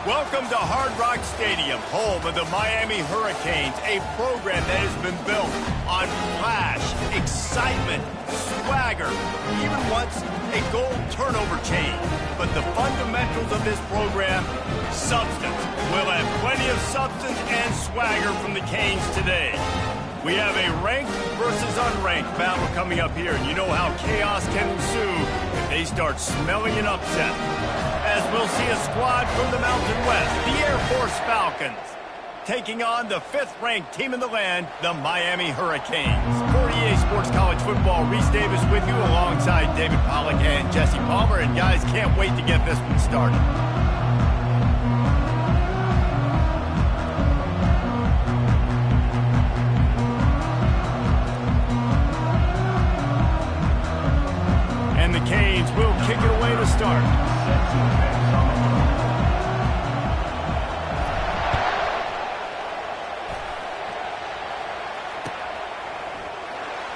Welcome to Hard Rock Stadium, home of the Miami Hurricanes, a program that has been built on flash, excitement, swagger, even once a goal turnover chain. But the fundamentals of this program, substance. We'll have plenty of substance and swagger from the Canes today. We have a ranked versus unranked battle coming up here, and you know how chaos can ensue if they start smelling an upset. As we'll see a squad from the Mountain West, the Air Force Falcons, taking on the 5th-ranked team in the land, the Miami Hurricanes. For EA Sports College Football, Reese Davis with you alongside David Pollack and Jesse Palmer. And guys, can't wait to get this one started. And the Canes will kick it away to start.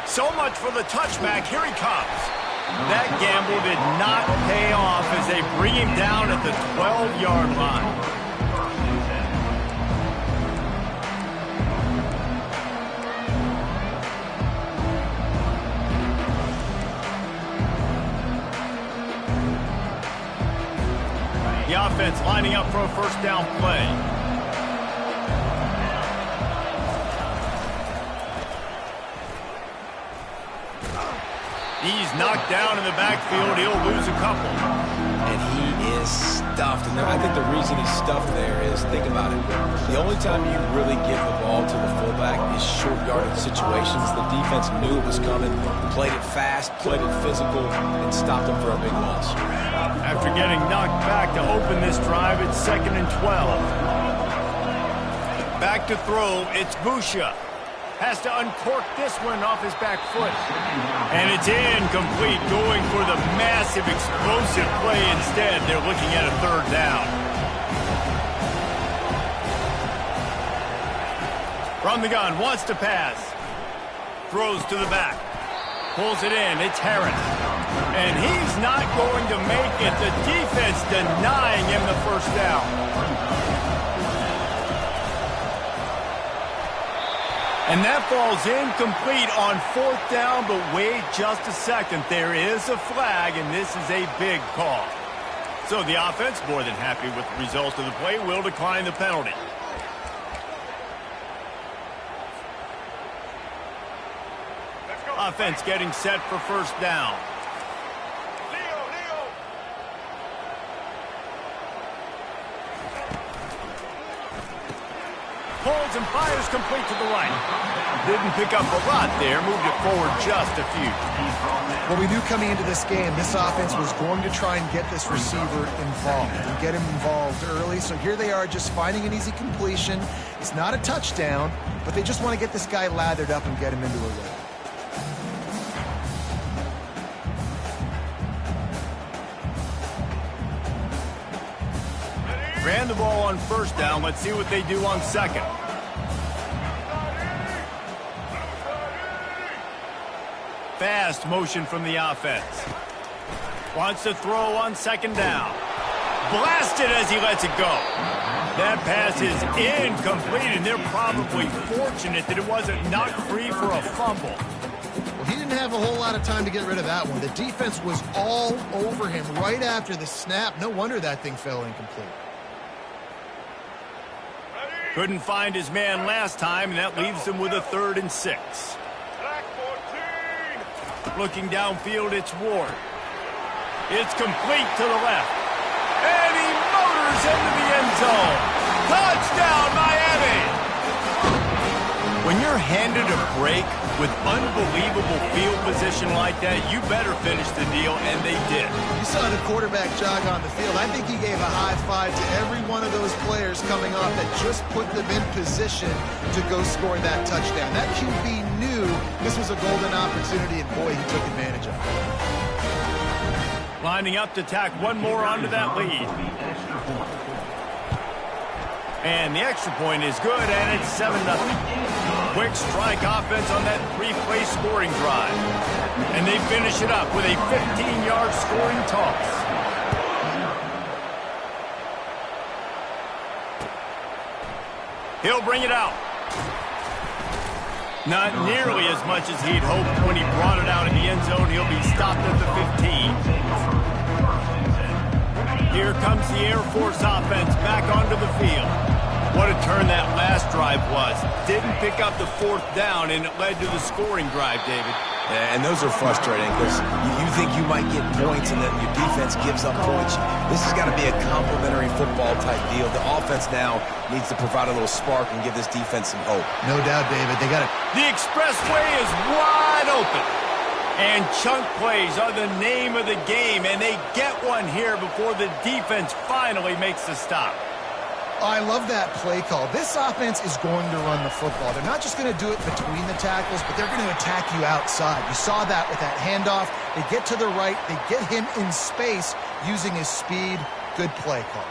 So much for the touchback. Here he comes. That gamble did not pay off as they bring him down at the 12-yard line. The offense lining up for a first down play. He's knocked down in the backfield. He'll lose a couple. And he is stuffed. And I think the reason he's stuffed there is, think about it, the only time you really give the ball to the fullback is short yardage situations. The defense knew it was coming, played it fast, played it physical, and stopped him for a big loss. After getting knocked back to open this drive, it's 2nd and 12. Back to throw, it's Busha. Has to uncork this one off his back foot. And it's incomplete, going for the massive, explosive play instead. They're looking at a 3rd down. From the gun, wants to pass. Throws to the back. Pulls it in, it's Harris. And he's not going to make it. The defense denying him the first down. And that falls incomplete on 4th down, but wait just a second. There is a flag, and this is a big call. So the offense, more than happy with the result of the play, will decline the penalty. Offense getting set for first down. Pulls and fires complete to the right. Didn't pick up a lot there, moved it forward just a few. Well, we knew coming into this game, this offense was going to try and get this receiver involved and get him involved early. So here they are just finding an easy completion. It's not a touchdown, but they just want to get this guy lathered up and get him into a rhythm. Ran the ball on first down. Let's see what they do on second. Fast motion from the offense. Wants to throw on second down. Blasted as he lets it go. That pass is incomplete, and they're probably fortunate that it wasn't knocked free for a fumble. Well, he didn't have a whole lot of time to get rid of that one. The defense was all over him right after the snap. No wonder that thing fell incomplete. Couldn't find his man last time, and that leaves him with a 3rd and 6. Looking downfield, it's Ward. It's complete to the left. And he motors into the end zone. Touchdown, Miami! When you're handed a break with unbelievable field position like that, you better finish the deal, and they did. You saw the quarterback jog on the field. I think he gave a high five to every one of those players coming off that just put them in position to go score that touchdown. That QB knew this was a golden opportunity, and boy, he took advantage of it. Lining up to tack one more onto that lead. And the extra point is good, and it's 7-0. Quick strike offense on that 3-play scoring drive. And they finish it up with a 15-yard scoring toss. He'll bring it out. Not nearly as much as he'd hoped when he brought it out in the end zone. He'll be stopped at the 15. Here comes the Air Force offense back onto the field. What a turn that last drive was. Didn't pick up the 4th down, and it led to the scoring drive, David. Yeah, and those are frustrating because you think you might get points and then your defense gives up points. This has got to be a complementary football type deal. The offense now needs to provide a little spark and give this defense some hope. No doubt, David. They got it. The expressway is wide open. And chunk plays are the name of the game, and they get one here before the defense finally makes the stop. I love that play call. This offense is going to run the football. They're not just going to do it between the tackles, but they're going to attack you outside. You saw that with that handoff. They get to the right. They get him in space using his speed. Good play call.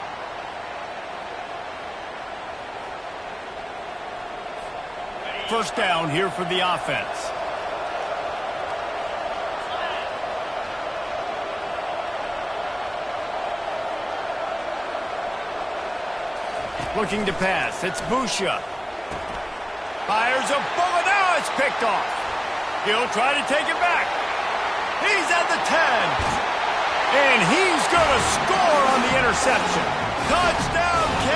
First down here for the offense. Looking to pass. It's Busha. Fires a bullet. Now it's picked off. He'll try to take it back. He's at the 10. And he's going to score on the interception. Touchdown, K.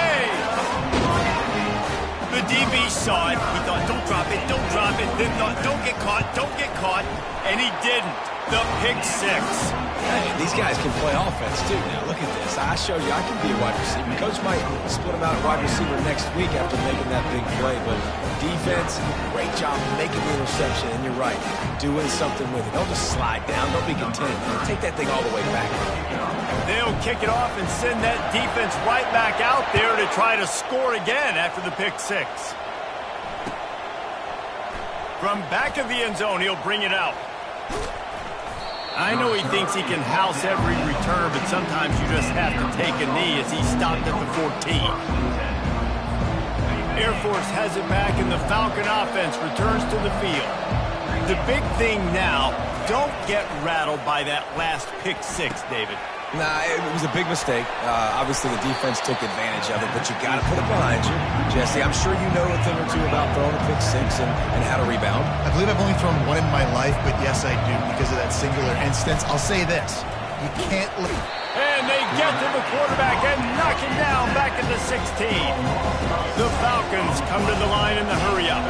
The DB saw it. He thought, don't drop it, don't drop it. Then thought, don't get caught, don't get caught. And he didn't. The pick 6. Hey, these guys can play offense, too. Now, look at this. I showed you I can be a wide receiver. Coach might split him out at wide receiver next week after making that big play. But defense, great job making the interception. And you're right, doing something with it. Don't just slide down. Don't be content. Take that thing all the way back. They'll kick it off and send that defense right back out there to try to score again after the pick 6. From back of the end zone, he'll bring it out. I know he thinks he can house every return, but sometimes you just have to take a knee as he stopped at the 14. Air Force has it back, and the Falcon offense returns to the field. The big thing now, don't get rattled by that last pick 6, David. Nah, it was a big mistake. Obviously, the defense took advantage of it, but you got to put it behind you. Jesse, I'm sure you know a thing or two about throwing a pick 6 and how to rebound. I believe I've only thrown one in my life, but yes, I do because of that singular instance. I'll say this. You can't leave. And they get to the quarterback and knock him down back at the 16. The Falcons come to the line in the hurry-up.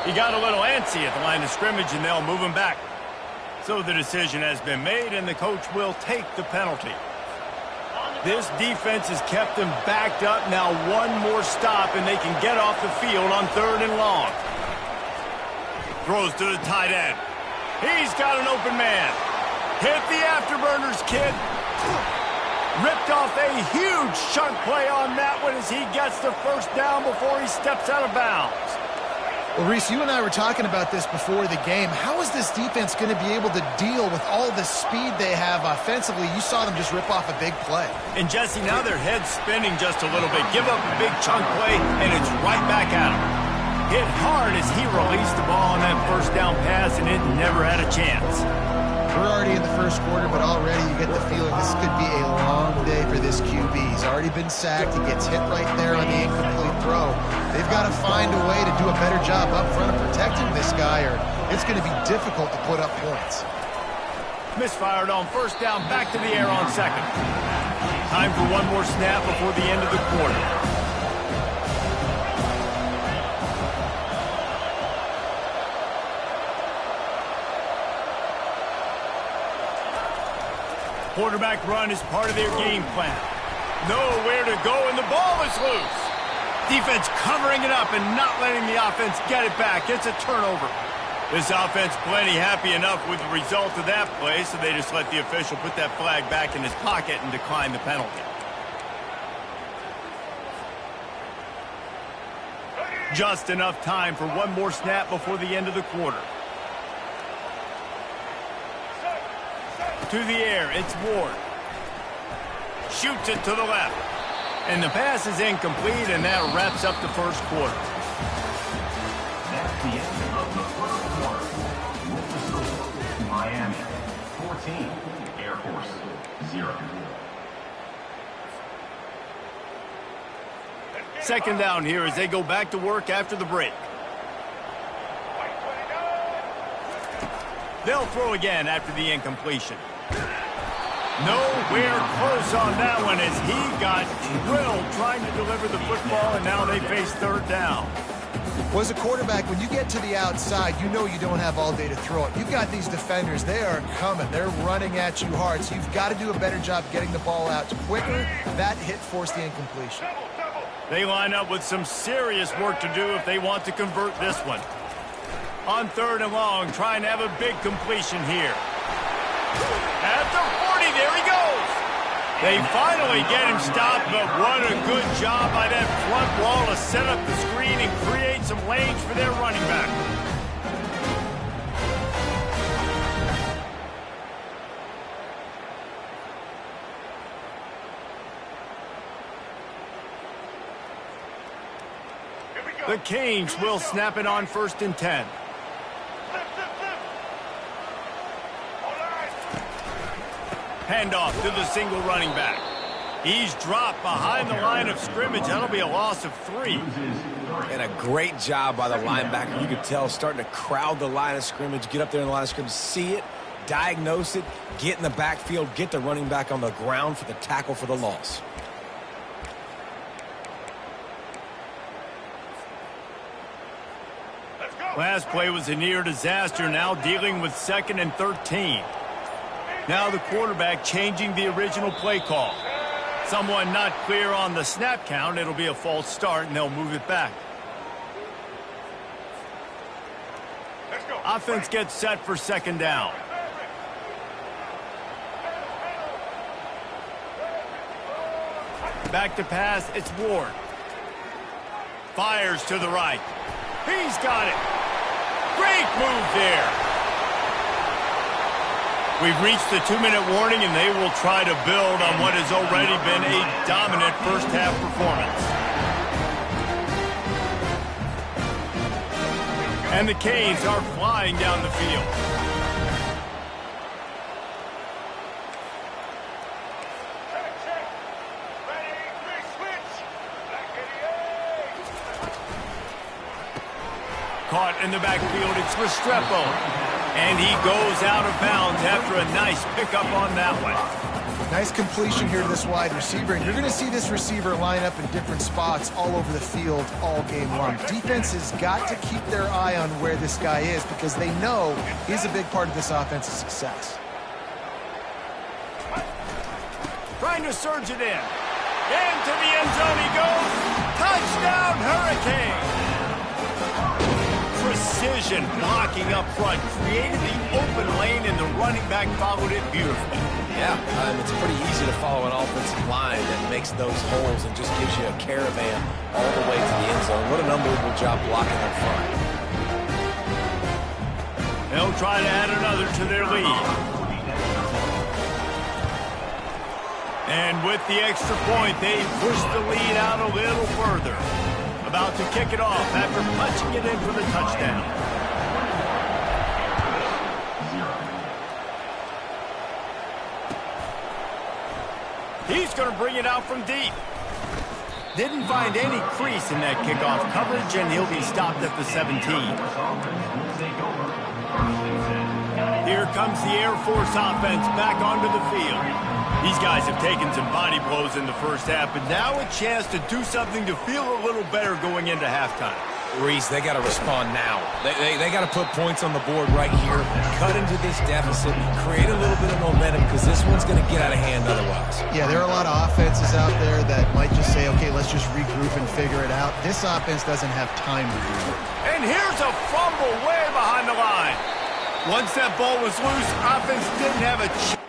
He got a little antsy at the line of scrimmage, and they'll move him back. So the decision has been made, and the coach will take the penalty. This defense has kept them backed up. Now one more stop, and they can get off the field on 3rd and long. Throws to the tight end. He's got an open man. Hit the afterburners, kid. Ripped off a huge chunk play on that one as he gets the first down before he steps out of bounds. Well, Reese, you and I were talking about this before the game. How is this defense going to be able to deal with all the speed they have offensively? You saw them just rip off a big play. And, Jesse, now their head's spinning just a little bit. Give up a big chunk play, and it's right back at him. Hit hard as he released the ball on that first down pass, and it never had a chance. We're already in the first quarter, but already you get the feeling this could be a long day for this QB. He's already been sacked. He gets hit right there on the incomplete throw. They've got to find a way to do a better job up front of protecting this guy, or it's going to be difficult to put up points. Misfired on first down, back to the air on 2nd. Time for one more snap before the end of the quarter. Quarterback run is part of their game plan. Nowhere to go, and the ball is loose. Defense covering it up and not letting the offense get it back. It's a turnover. This offense plenty happy enough with the result of that play, so they just let the official put that flag back in his pocket and decline the penalty. Just enough time for one more snap before the end of the quarter. To the air, it's Ward. Shoots it to the left. And the pass is incomplete, and that wraps up the first quarter. That's the end of the first quarter. Miami, 14. Air Force, 0. Second down here as they go back to work after the break. They'll throw again after the incompletion. Nowhere close on that one as he got drilled trying to deliver the football, and now they face third down. Well, as a quarterback, when you get to the outside, you know you don't have all day to throw it. You've got these defenders. They are coming. They're running at you hard, so you've got to do a better job getting the ball out quicker. That hit forced the incompletion. They line up with some serious work to do if they want to convert this one. On third and long, trying to have a big completion here. At the 40, there he goes. They finally get him stopped, but what a good job by that front wall to set up the screen and create some lanes for their running back. The Canes will snap it on 1st and 10. Handoff to the single running back. He's dropped behind the line of scrimmage. That'll be a loss of 3. And a great job by the linebacker. You could tell starting to crowd the line of scrimmage, get up there in the line of scrimmage, see it, diagnose it, get in the backfield, get the running back on the ground for the tackle for the loss. Last play was a near disaster, now dealing with 2nd and 13. Now the quarterback changing the original play call. Someone not clear on the snap count. It'll be a false start, and they'll move it back. Offense gets set for 2nd down. Back to pass, it's Ward. Fires to the right. He's got it. Great move there. We've reached the 2-minute warning, and they will try to build on what has already been a dominant first-half performance. And the Canes are flying down the field. Caught in the backfield, it's Restrepo. And he goes out of bounds after a nice pickup on that one. Nice completion here to this wide receiver. And you're going to see this receiver line up in different spots all over the field all game long. Defense has got to keep their eye on where this guy is because they know he's a big part of this offense's success. Trying to surge it in. Into the end zone he goes. Touchdown, Hurricane! Precision blocking up front, created the open lane, and the running back followed it beautifully. Yeah, it's pretty easy to follow an offensive line that makes those holes and just gives you a caravan all the way to the end zone. What an unbelievable job blocking up front. They'll try to add another to their lead. And with the extra point, they push the lead out a little further. About to kick it off after punching it in for the touchdown. He's going to bring it out from deep. Didn't find any crease in that kickoff coverage, and he'll be stopped at the 17. Here comes the Air Force offense back onto the field. These guys have taken some body blows in the first half, but now a chance to do something to feel a little better going into halftime. Reese, they got to respond now. They got to put points on the board right here, cut into this deficit, create a little bit of momentum because this one's going to get out of hand otherwise. Yeah, there are a lot of offenses out there that might just say, okay, let's just regroup and figure it out. This offense doesn't have time to do it. And here's a fumble way behind the line. Once that ball was loose, offense didn't have a chance.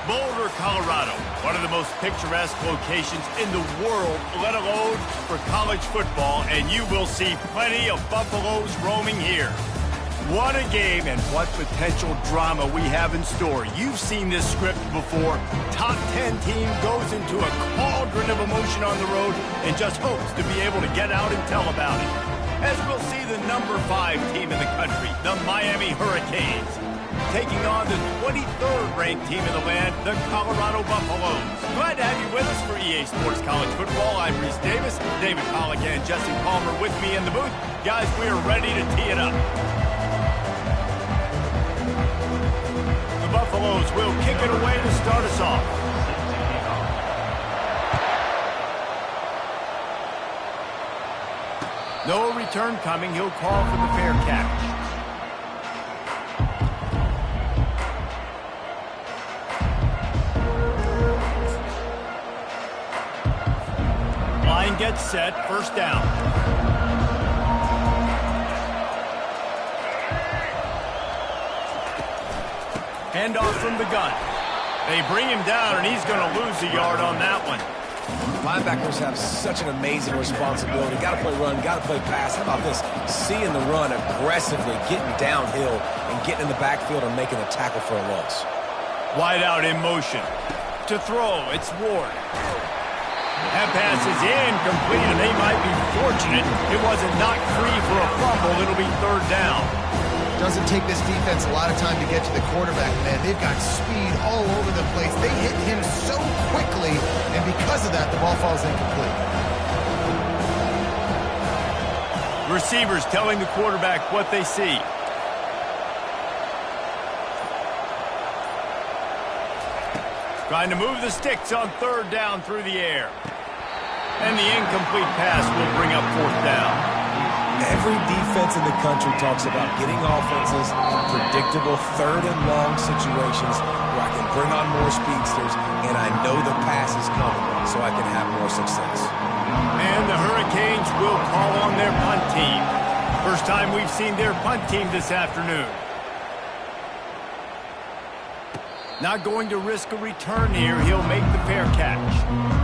Boulder, Colorado, one of the most picturesque locations in the world, let alone for college football, and you will see plenty of Buffaloes roaming here. What a game and what potential drama we have in store. You've seen this script before. Top 10 team goes into a cauldron of emotion on the road and just hopes to be able to get out and tell about it. As we'll see the number 5 team in the country, the Miami Hurricanes, taking on the 23rd ranked team in the land, the Colorado Buffaloes. Glad to have you with us for EA Sports College Football. I'm Reese Davis, David Pollack and Jesse Palmer with me in the booth. Guys, we are ready to tee it up. The Buffaloes will kick it away to start us off. No return coming. He'll call for the fair catch. Line gets set. First down. Handoff from the gun. They bring him down, and he's going to lose a yard on that one. Linebackers have such an amazing responsibility. Got to play run, got to play pass. How about this? Seeing the run aggressively, getting downhill, and getting in the backfield and making a tackle for a loss. Wide out in motion. To throw, it's Ward. That pass is incomplete, and they might be fortunate it wasn't knocked free for a fumble. It'll be third down. Doesn't take this defense a lot of time to get to the quarterback, man. They've got speed all over the place. They hit him so quickly, and because of that, the ball falls incomplete. Receivers telling the quarterback what they see. Trying to move the sticks on third down through the air. And the incomplete pass will bring up fourth down. Every defense in the country talks about getting offenses in predictable third and long situations where I can bring on more speedsters and I know the pass is coming so I can have more success. And the Hurricanes will call on their punt team. First time we've seen their punt team this afternoon. Not going to risk a return here. He'll make the fair catch.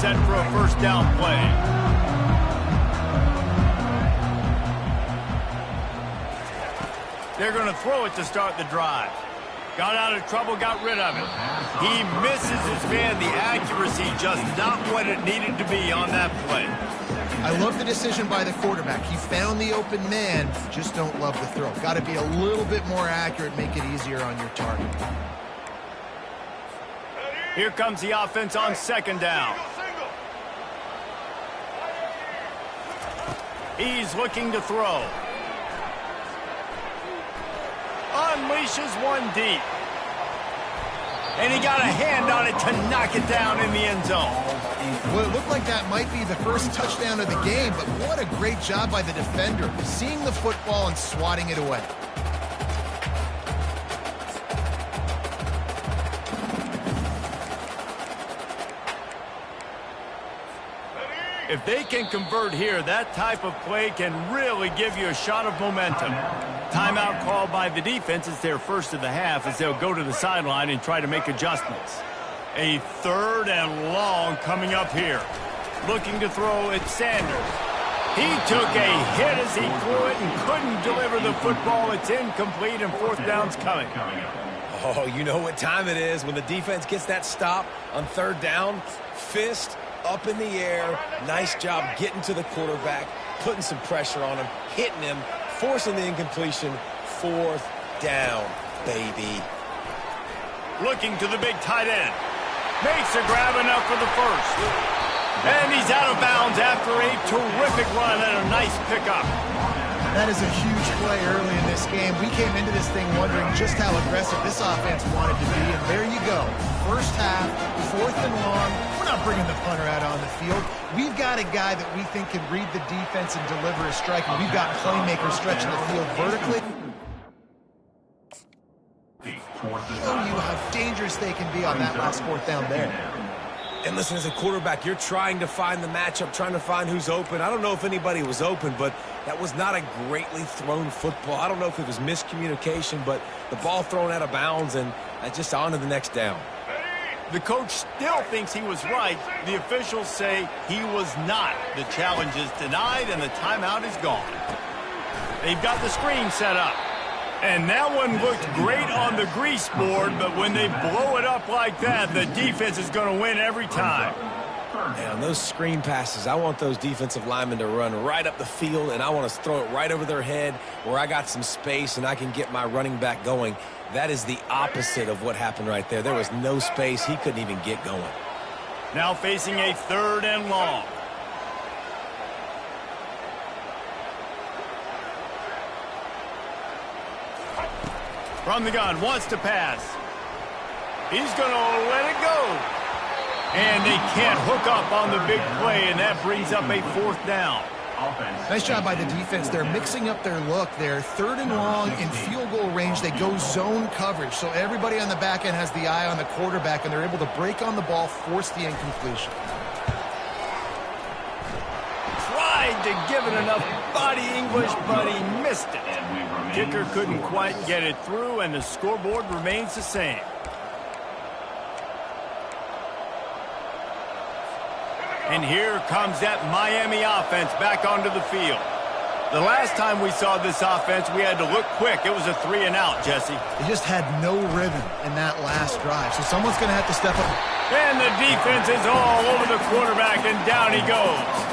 Set for a first down play. They're going to throw it to start the drive. Got out of trouble, got rid of it. He misses his man. The accuracy just not what it needed to be on that play. I love the decision by the quarterback. He found the open man, just don't love the throw. Got to be a little bit more accurate, make it easier on your target. Here comes the offense on second down. He's looking to throw. Unleashes one deep. And he got a hand on it to knock it down in the end zone. Well, it looked like that might be the first touchdown of the game, but what a great job by the defender, seeing the football and swatting it away. If they can convert here, that type of play can really give you a shot of momentum. Timeout called by the defense. It's their first of the half as they'll go to the sideline and try to make adjustments. A 3rd and long coming up here. Looking to throw at Sanders. He took a hit as he threw it and couldn't deliver the football. It's incomplete and 4th down's coming. Oh, you know what time it is when the defense gets that stop on 3rd down. Fist up in the air. Nice job getting to the quarterback, putting some pressure on him, hitting him, forcing the incompletion. 4th down, baby. Looking to the big tight end. Makes a grab enough for the first. And he's out of bounds after a terrific run and a nice pickup. That is a huge play early in this game. We came into this thing wondering just how aggressive this offense wanted to be, and there you go. First half, 4th and long. We're not bringing the punter out on the field. We've got a guy that we think can read the defense and deliver a strike, and we've got playmakers stretching the field vertically. Show you how dangerous they can be on that last 4th down there. And listen, as a quarterback, you're trying to find the matchup, trying to find who's open. I don't know if anybody was open, but that was not a greatly thrown football. I don't know if it was miscommunication, but the ball thrown out of bounds and just on to the next down. The coach still thinks he was right. The officials say he was not. The challenge is denied, and the timeout is gone. They've got the screen set up. And that one looked great on the grease board, but when they blow it up like that, the defense is going to win every time. And on those screen passes, I want those defensive linemen to run right up the field, and I want to throw it right over their head where I got some space and I can get my running back going. That is the opposite of what happened right there. There was no space. He couldn't even get going. Now facing a 3rd and long. From the gun, wants to pass. He's going to let it go. And they can't hook up on the big play, and that brings up a 4th down. Nice job by the defense. They're mixing up their look there. 3rd and long in field goal range. They go zone coverage. So everybody on the back end has the eye on the quarterback, and they're able to break on the ball, force the incompletion. Tried to give it enough body English, but he missed it. Kicker couldn't quite get it through, and the scoreboard remains the same. And here comes that Miami offense back onto the field. The last time we saw this offense, we had to look quick. It was a 3 and out, Jesse. They just had no rhythm in that last drive, so someone's going to have to step up. And the defense is all over the quarterback, and down he goes.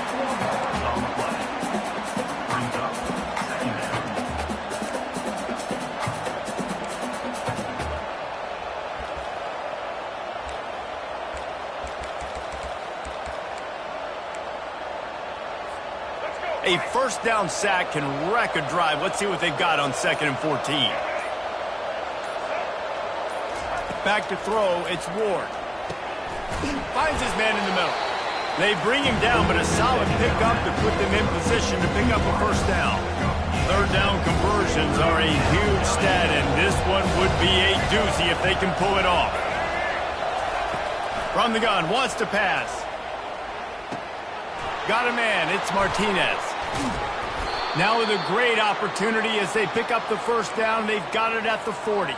A 1st down sack can wreck a drive. Let's see what they've got on 2nd and 14. Back to throw, it's Ward. Finds his man in the middle. They bring him down, but a solid pickup to put them in position to pick up a 1st down. 3rd down conversions are a huge stat, and this one would be a doozy if they can pull it off. From the gun, wants to pass. Got a man, it's Martinez. Now with a great opportunity as they pick up the 1st down. They've got it at the 40.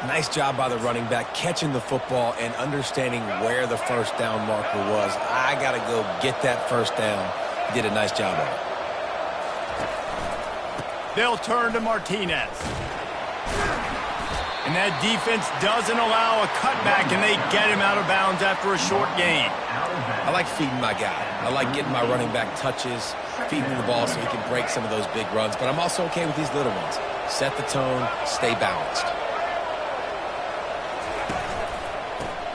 Nice job by the running back, catching the football and understanding where the 1st down marker was. I got to go get that 1st down. He did a nice job of it. They'll turn to Martinez. And that defense doesn't allow a cutback, and they get him out of bounds after a short gain. I like feeding my guy. I like getting my running back touches, feeding him the ball so he can break some of those big runs. But I'm also okay with these little ones. Set the tone, stay balanced.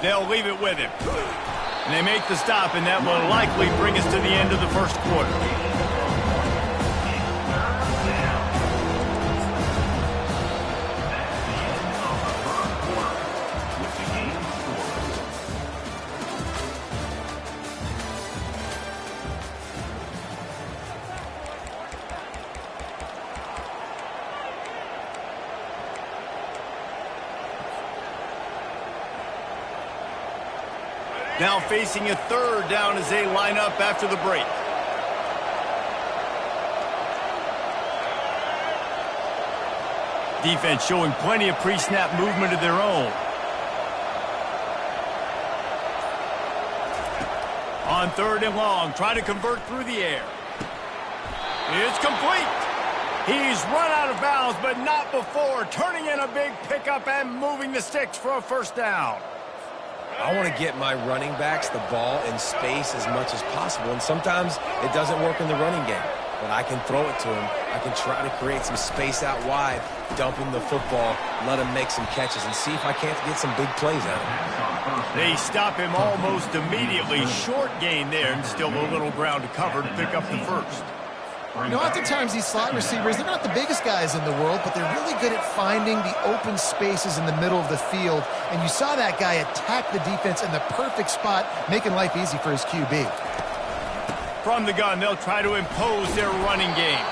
They'll leave it with him. And they make the stop, and that will likely bring us to the end of the 1st quarter. Now facing a third down as they line up after the break. Defense showing plenty of pre-snap movement of their own. On third and long, try to convert through the air. It's complete. He's run out of bounds, but not before turning in a big pickup and moving the sticks for a first down. I want to get my running backs the ball in space as much as possible, and sometimes it doesn't work in the running game. But I can throw it to him. I can try to create some space out wide, dump him the football, let him make some catches, and see if I can't get some big plays out of him. They stop him almost immediately. Short gain there, and still a little ground to cover to pick up the first. You know, oftentimes these slot receivers, they're not the biggest guys in the world, but they're really good at finding the open spaces in the middle of the field. And you saw that guy attack the defense in the perfect spot, making life easy for his QB. From the gun, they'll try to impose their running game.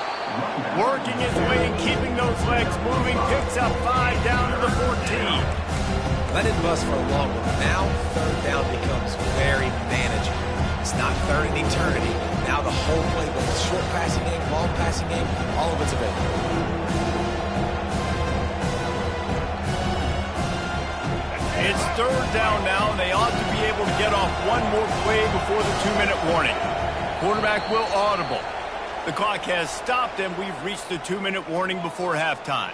Working his way and keeping those legs moving, picks up 5 down to the 14. Let it bust for a long one. Now, third down becomes very manageable. It's not third in eternity. Now the whole playbook, short passing game, long passing game, all of it's available. It's third down now, and they ought to be able to get off one more play before the 2-minute warning. Quarterback will audible. The clock has stopped, and we've reached the 2-minute warning before halftime.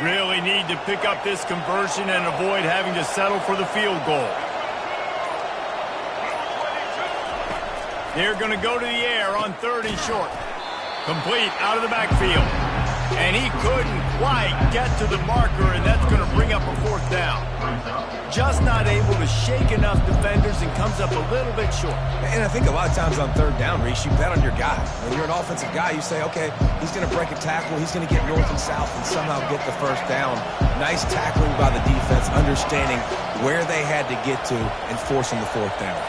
Really need to pick up this conversion and avoid having to settle for the field goal. They're going to go to the air on third and short. Complete out of the backfield. And he couldn't quite get to the marker, and that's going to bring up a fourth down. Just not able to shake enough defenders and comes up a little bit short. And I think a lot of times on third down, Reese, you bet on your guy. When you're an offensive guy, you say, okay, he's going to break a tackle, he's going to get north and south and somehow get the first down. Nice tackling by the defense, understanding where they had to get to and forcing the fourth down.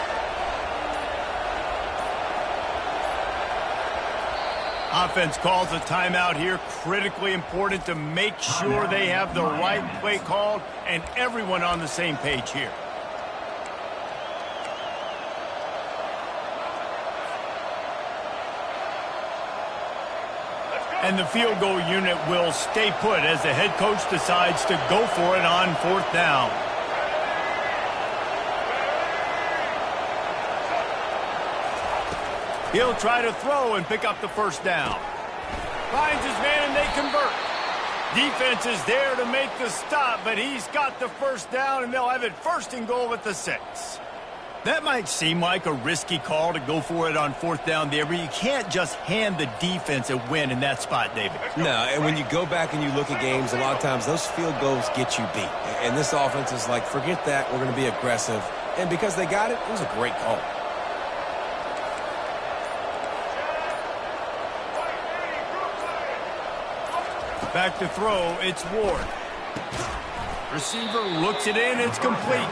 Offense calls a timeout here. Critically important to make sure they have the right play called and everyone on the same page here. And the field goal unit will stay put as the head coach decides to go for it on fourth down. He'll try to throw and pick up the first down. Finds his man and they convert. Defense is there to make the stop, but he's got the first down and they'll have it first and goal at the 6. That might seem like a risky call to go for it on fourth down there, but you can't just hand the defense a win in that spot, David. No, and when you go back and you look at games, a lot of times those field goals get you beat. And this offense is like, forget that, we're going to be aggressive. And because they got it, it was a great call. Back to throw, it's Ward. Receiver looks it in, it's complete.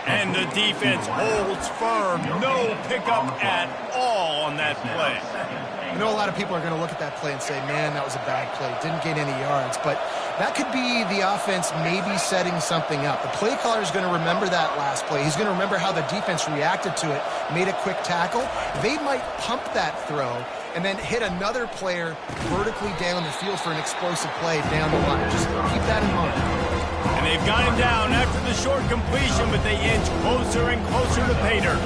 And the defense holds firm. No pickup at all on that play. I know a lot of people are going to look at that play and say, man, that was a bad play. Didn't gain any yards. But that could be the offense maybe setting something up. The play caller is going to remember that last play. He's going to remember how the defense reacted to it, made a quick tackle. They might pump that throw and then hit another player vertically down the field for an explosive play down the line. Just keep that in mind. And they've got him down after the short completion, but they inch closer and closer to pay dirt.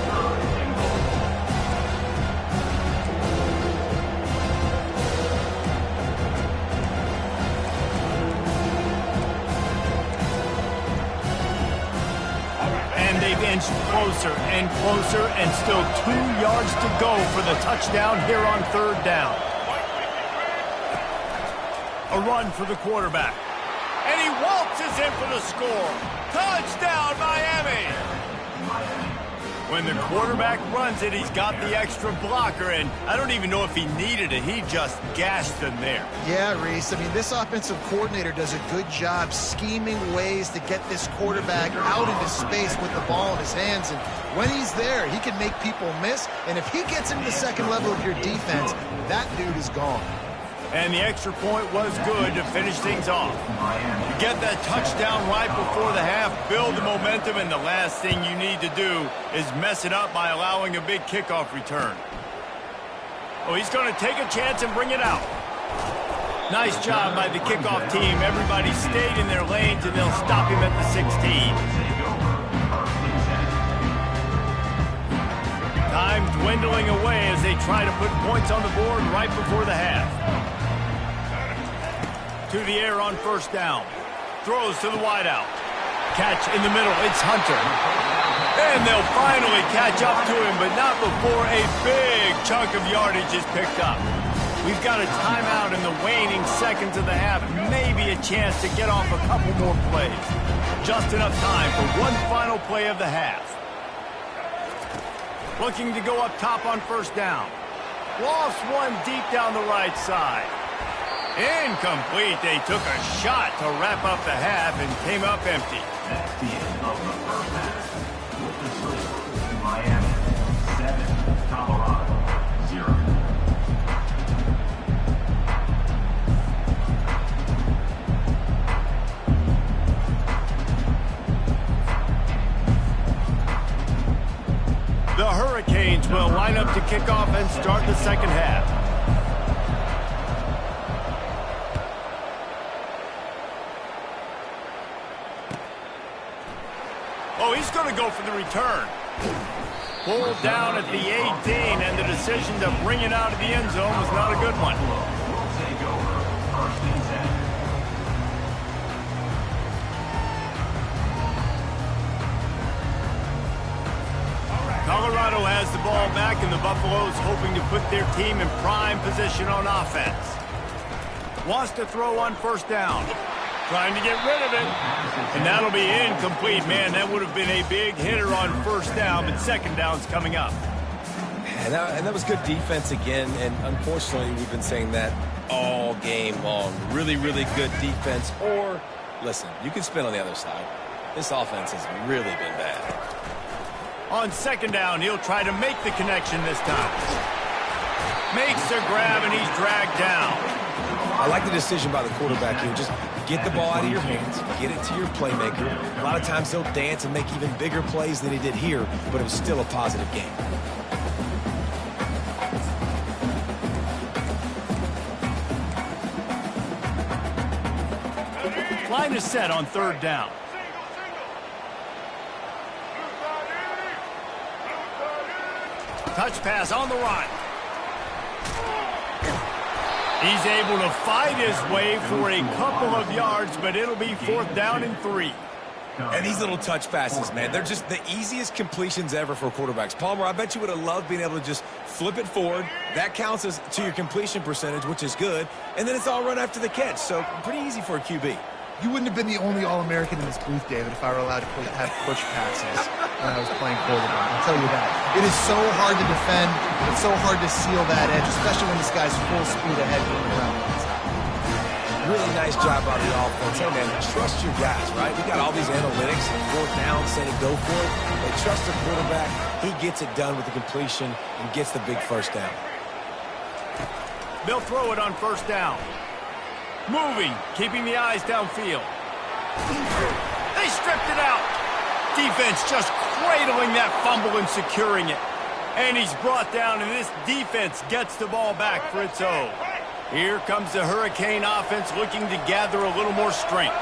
And they've inched closer and closer, and still 2 yards to go for the touchdown here on third down. A run for the quarterback. And he waltzes in for the score. Touchdown, Miami! When the quarterback runs it, he's got the extra blocker, and I don't even know if he needed it. He just gashed them there. Yeah, Reese. I mean, this offensive coordinator does a good job scheming ways to get this quarterback out into space with the ball in his hands. And when he's there, he can make people miss. And if he gets into the second level of your defense, that dude is gone. And the extra point was good to finish things off. You get that touchdown right before the half, build the momentum, and the last thing you need to do is mess it up by allowing a big kickoff return. Oh, he's going to take a chance and bring it out. Nice job by the kickoff team. Everybody stayed in their lanes, and they'll stop him at the 16. Time dwindling away as they try to put points on the board right before the half. To the air on first down. Throws to the wideout. Catch in the middle. It's Hunter. And they'll finally catch up to him, but not before a big chunk of yardage is picked up. We've got a timeout in the waning seconds of the half. Maybe a chance to get off a couple more plays. Just enough time for one final play of the half. Looking to go up top on first down. Lost one deep down the right side. Incomplete. They took a shot to wrap up the half and came up empty. That's the end of the first half. With the score, Miami 7, Colorado 0. The Hurricanes will line up to kick off and start the second half. Oh, he's going to go for the return. Pulled down at the 18, and the decision to bring it out of the end zone was not a good one. We'll take over first and 10. Colorado has the ball back, and the Buffaloes hoping to put their team in prime position on offense. Wants to throw on first down. Trying to get rid of it. And that'll be incomplete. Man, that would have been a big hitter on first down, but second down's coming up. And that was good defense again, and unfortunately we've been saying that all game long. Really, really good defense. Or, listen, you can spin on the other side. This offense has really been bad. On second down, he'll try to make the connection this time. Makes the grab, and he's dragged down. I like the decision by the quarterback here. Just get the ball out of your hands, get it to your playmaker. A lot of times he'll dance and make even bigger plays than he did here, but it was still a positive game. Line is set on third down. Touch pass on the run. He's able to fight his way for a couple of yards, but it'll be fourth down and 3. And these little touch passes, man, they're just the easiest completions ever for quarterbacks. Palmer, I bet you would have loved being able to just flip it forward. That counts as to your completion percentage, which is good. And then it's all run after the catch, so pretty easy for a QB. You wouldn't have been the only All-American in this booth, David, if I were allowed to have push passes when I was playing quarterback. I'll tell you that. It is so hard to defend. It's so hard to seal that edge, especially when this guy's full speed ahead going around the outside. Really nice job by the offense. Hey, man, trust your guys, right? We got all these analytics and fourth down, saying go for it. They trust the quarterback. He gets it done with the completion and gets the big first down. They'll throw it on first down. Moving, keeping the eyes downfield. They stripped it out. Defense just cradling that fumble and securing it. And he's brought down, and this defense gets the ball back for its own. Here comes the Hurricane offense looking to gather a little more strength.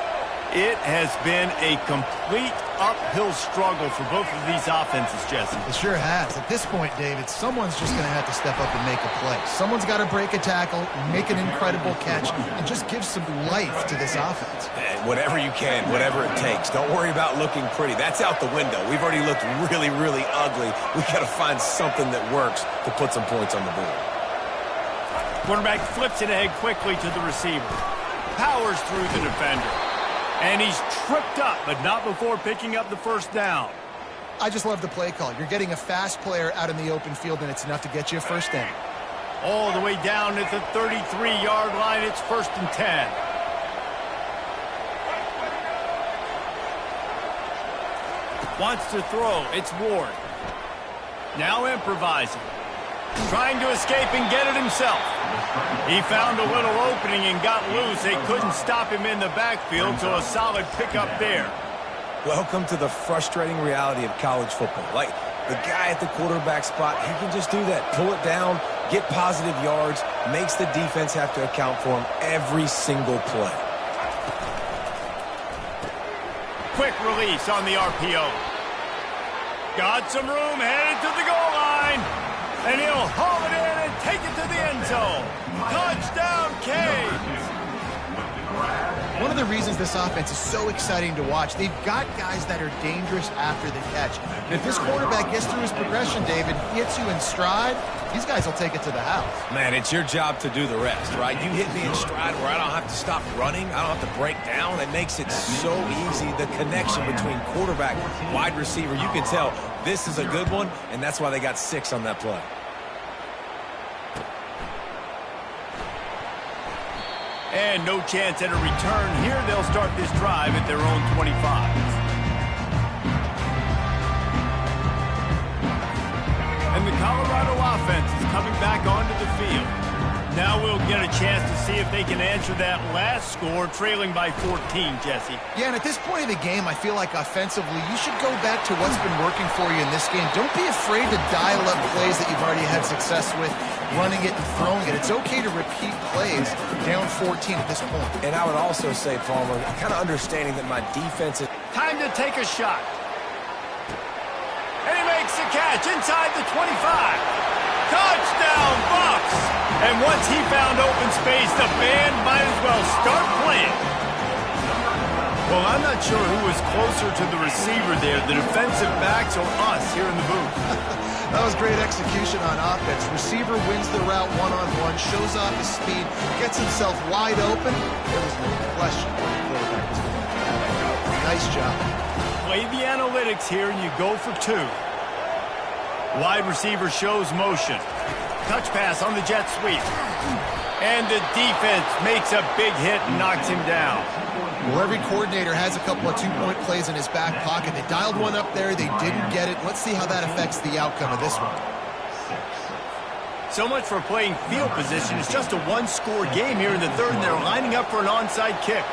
It has been a complete uphill struggle for both of these offenses, Jesse. It sure has. At this point, David, someone's just going to have to step up and make a play. Someone's got to break a tackle, make an incredible catch, and just give some life to this offense. And whatever you can, whatever it takes. Don't worry about looking pretty. That's out the window. We've already looked really, really ugly. We've got to find something that works to put some points on the board. Quarterback flips it ahead quickly to the receiver. Powers through the defender. And he's tripped up, but not before picking up the first down. I just love the play call. You're getting a fast player out in the open field, and it's enough to get you a first down. All the way down at the 33-yard line, it's 1st and 10. Wants to throw, it's Ward. Now improvising. Trying to escape and get it himself. He found a little opening and got loose. They couldn't stop him in the backfield, so a solid pickup there. Welcome to the frustrating reality of college football. Like, the guy at the quarterback spot, he can just do that. Pull it down, get positive yards, makes the defense have to account for him every single play. Quick release on the RPO. Got some room, headed to the goal line. And he'll haul it in and take it to the end zone. Touchdown, Canes! One of the reasons this offense is so exciting to watch, they've got guys that are dangerous after the catch. And if this quarterback gets through his progression, David, hits you in stride, these guys will take it to the house. Man, it's your job to do the rest, right? You hit me in stride where I don't have to stop running. I don't have to break down. It makes it so easy. The connection between quarterback, wide receiver, you can tell this is a good one, and that's why they got 6 on that play. And no chance at a return here. They'll start this drive at their own 25. And the Colorado offense is coming back onto the field. Now we'll get a chance to see if they can answer that last score, trailing by 14, Jesse. Yeah, and at this point of the game, I feel like offensively, you should go back to what's been working for you in this game. Don't be afraid to dial up plays that you've already had success with, running it and throwing it. It's okay to repeat plays down 14 at this point. And I would also say, Palmer, kind of understanding that my defense is... Time to take a shot. And he makes the catch inside the 25. Touchdown, Bucks! And once he found open space, the band might as well start playing. Well, I'm not sure who was closer to the receiver there, the defensive backs or us here in the booth. That was great execution on offense. Receiver wins the route one-on-one, shows off his speed, gets himself wide open. There was no question what the quarterback was going to do. Nice job. Play the analytics here, and you go for 2. Wide receiver shows motion. Touch pass on the jet sweep. And the defense makes a big hit and knocks him down. Well, every coordinator has a couple of 2-point plays in his back pocket. They dialed one up there. They didn't get it. Let's see how that affects the outcome of this one. So much for playing field position. It's just a one-score game here in the third, and they're lining up for an onside kick.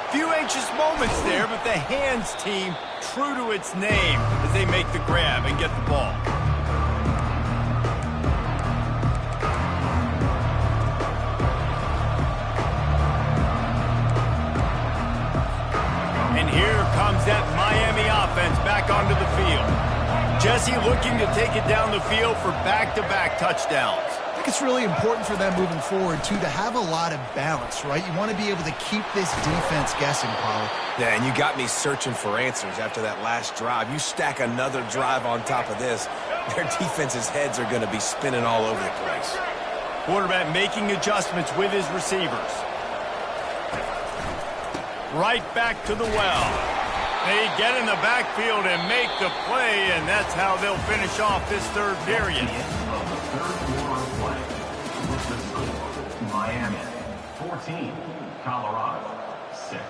Few anxious moments there, but the hands team true to its name as they make the grab and get the ball. And here comes that Miami offense back onto the field. Jesse looking to take it down the field for back-to-back touchdowns. I think it's really important for them moving forward, too, to have a lot of balance, right? You want to be able to keep this defense guessing, Paulie. Yeah, and you got me searching for answers after that last drive. You stack another drive on top of this, their defense's heads are going to be spinning all over the place. Quarterback making adjustments with his receivers. Right back to the well. They get in the backfield and make the play, and that's how they'll finish off this third period. Miami 14, Colorado 6.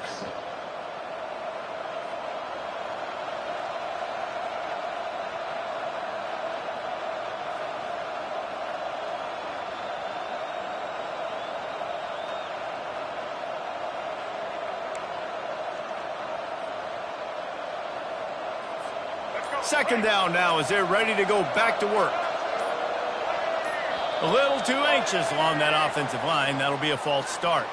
Second down now as they're ready to go back to work. A little too anxious along that offensive line. That'll be a false start.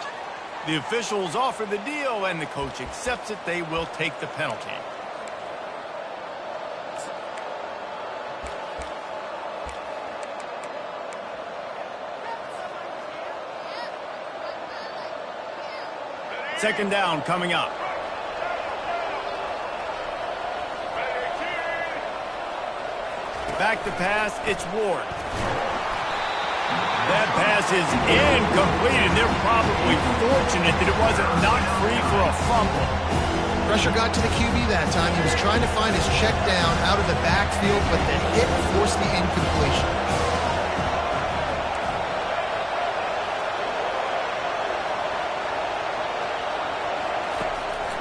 The officials offer the deal, and the coach accepts it. They will take the penalty. Second down coming up. Back to pass, it's Ward. That pass is incomplete, and they're probably fortunate that it wasn't knocked free for a fumble. Pressure got to the QB that time. He was trying to find his check down out of the backfield, but the hit forced the incompletion.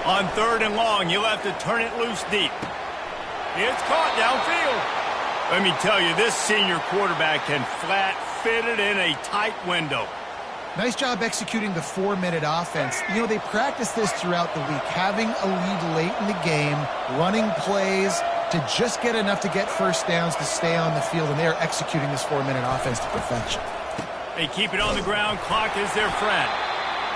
On 3rd and long, you'll have to turn it loose deep. It's caught downfield. Let me tell you, this senior quarterback can flat fit it in a tight window. Nice job executing the 4-minute offense. You know, they practice this throughout the week, having a lead late in the game, running plays to just get enough to get first downs to stay on the field, and they're executing this 4-minute offense to perfection. They keep it on the ground. Clock is their friend.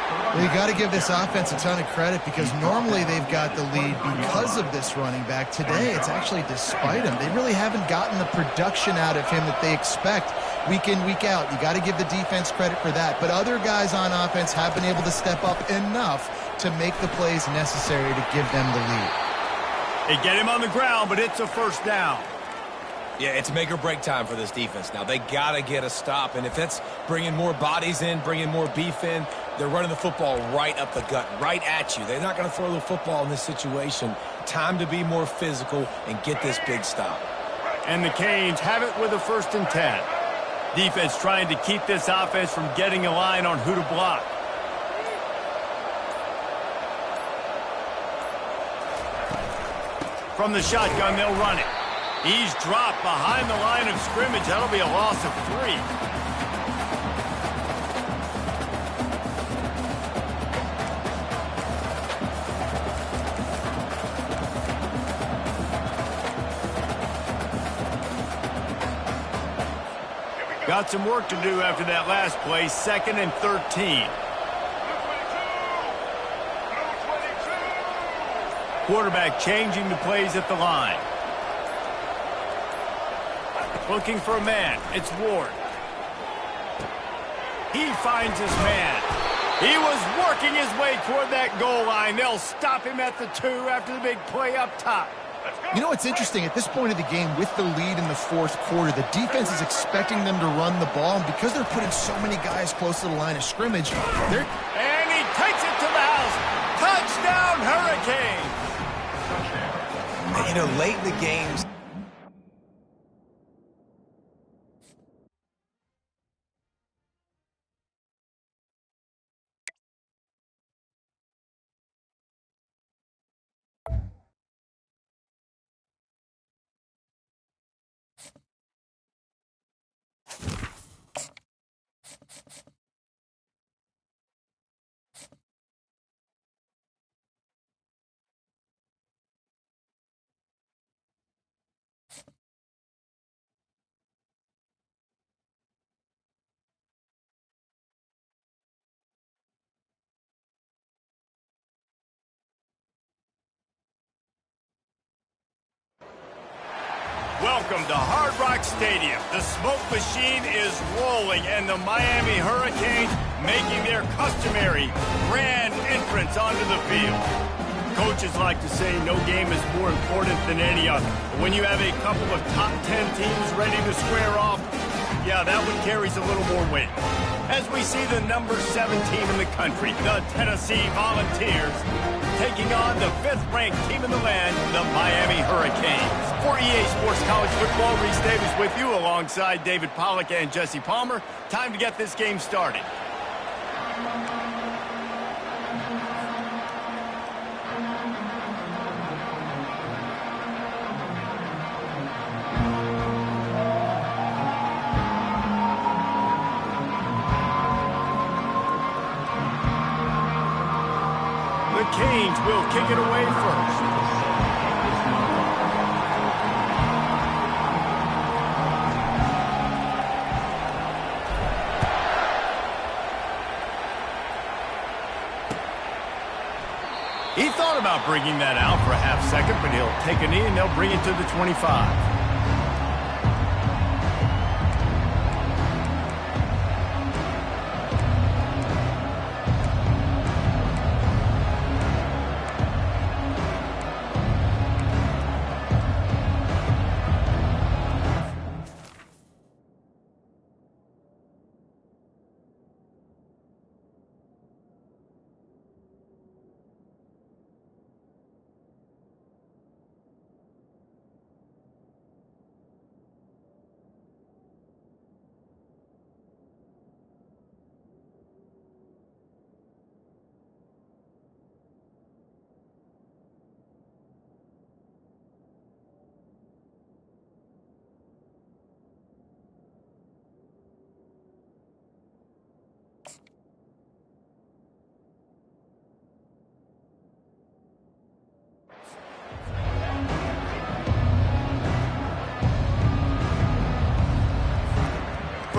Well, you got to give this offense a ton of credit because normally they've got the lead because of this running back. Today, it's actually despite him. They really haven't gotten the production out of him that they expect week in, week out. You got to give the defense credit for that. But other guys on offense have been able to step up enough to make the plays necessary to give them the lead. They get him on the ground, but it's a first down. Yeah, it's make or break time for this defense. Now, they got to get a stop, and if that's bringing more bodies in, bringing more beef in, they're running the football right up the gut, right at you. They're not going to throw the football in this situation. Time to be more physical and get this big stop. And the Canes have it with a 1st and 10. Defense trying to keep this offense from getting a line on who to block. From the shotgun, they'll run it. He's dropped behind the line of scrimmage. That'll be a loss of 3. Got some work to do after that last play. 2nd and 13. Quarterback changing the plays at the line. Looking for a man. It's Ward. He finds his man. He was working his way toward that goal line. They'll stop him at the 2 after the big play up top. You know, it's interesting. At this point of the game, with the lead in the 4th quarter, the defense is expecting them to run the ball. And because they're putting so many guys close to the line of scrimmage, they're... And he takes it to the house. Touchdown, Hurricanes! You know, late in the games... Welcome to Hard Rock Stadium. The smoke machine is rolling, and the Miami Hurricanes making their customary grand entrance onto the field. Coaches like to say no game is more important than any other. But when you have a couple of top 10 teams ready to square off, yeah, that one carries a little more weight. As we see the number 7 team in the country, the Tennessee Volunteers, taking on the 5th-ranked team in the land, the Miami Hurricanes. For EA Sports College Football, Reese Davis with you alongside David Pollack and Jesse Palmer. Time to get this game started. The Canes will kick it away first. He thought about bringing that out for a half second, but he'll take a knee and they'll bring it to the 25.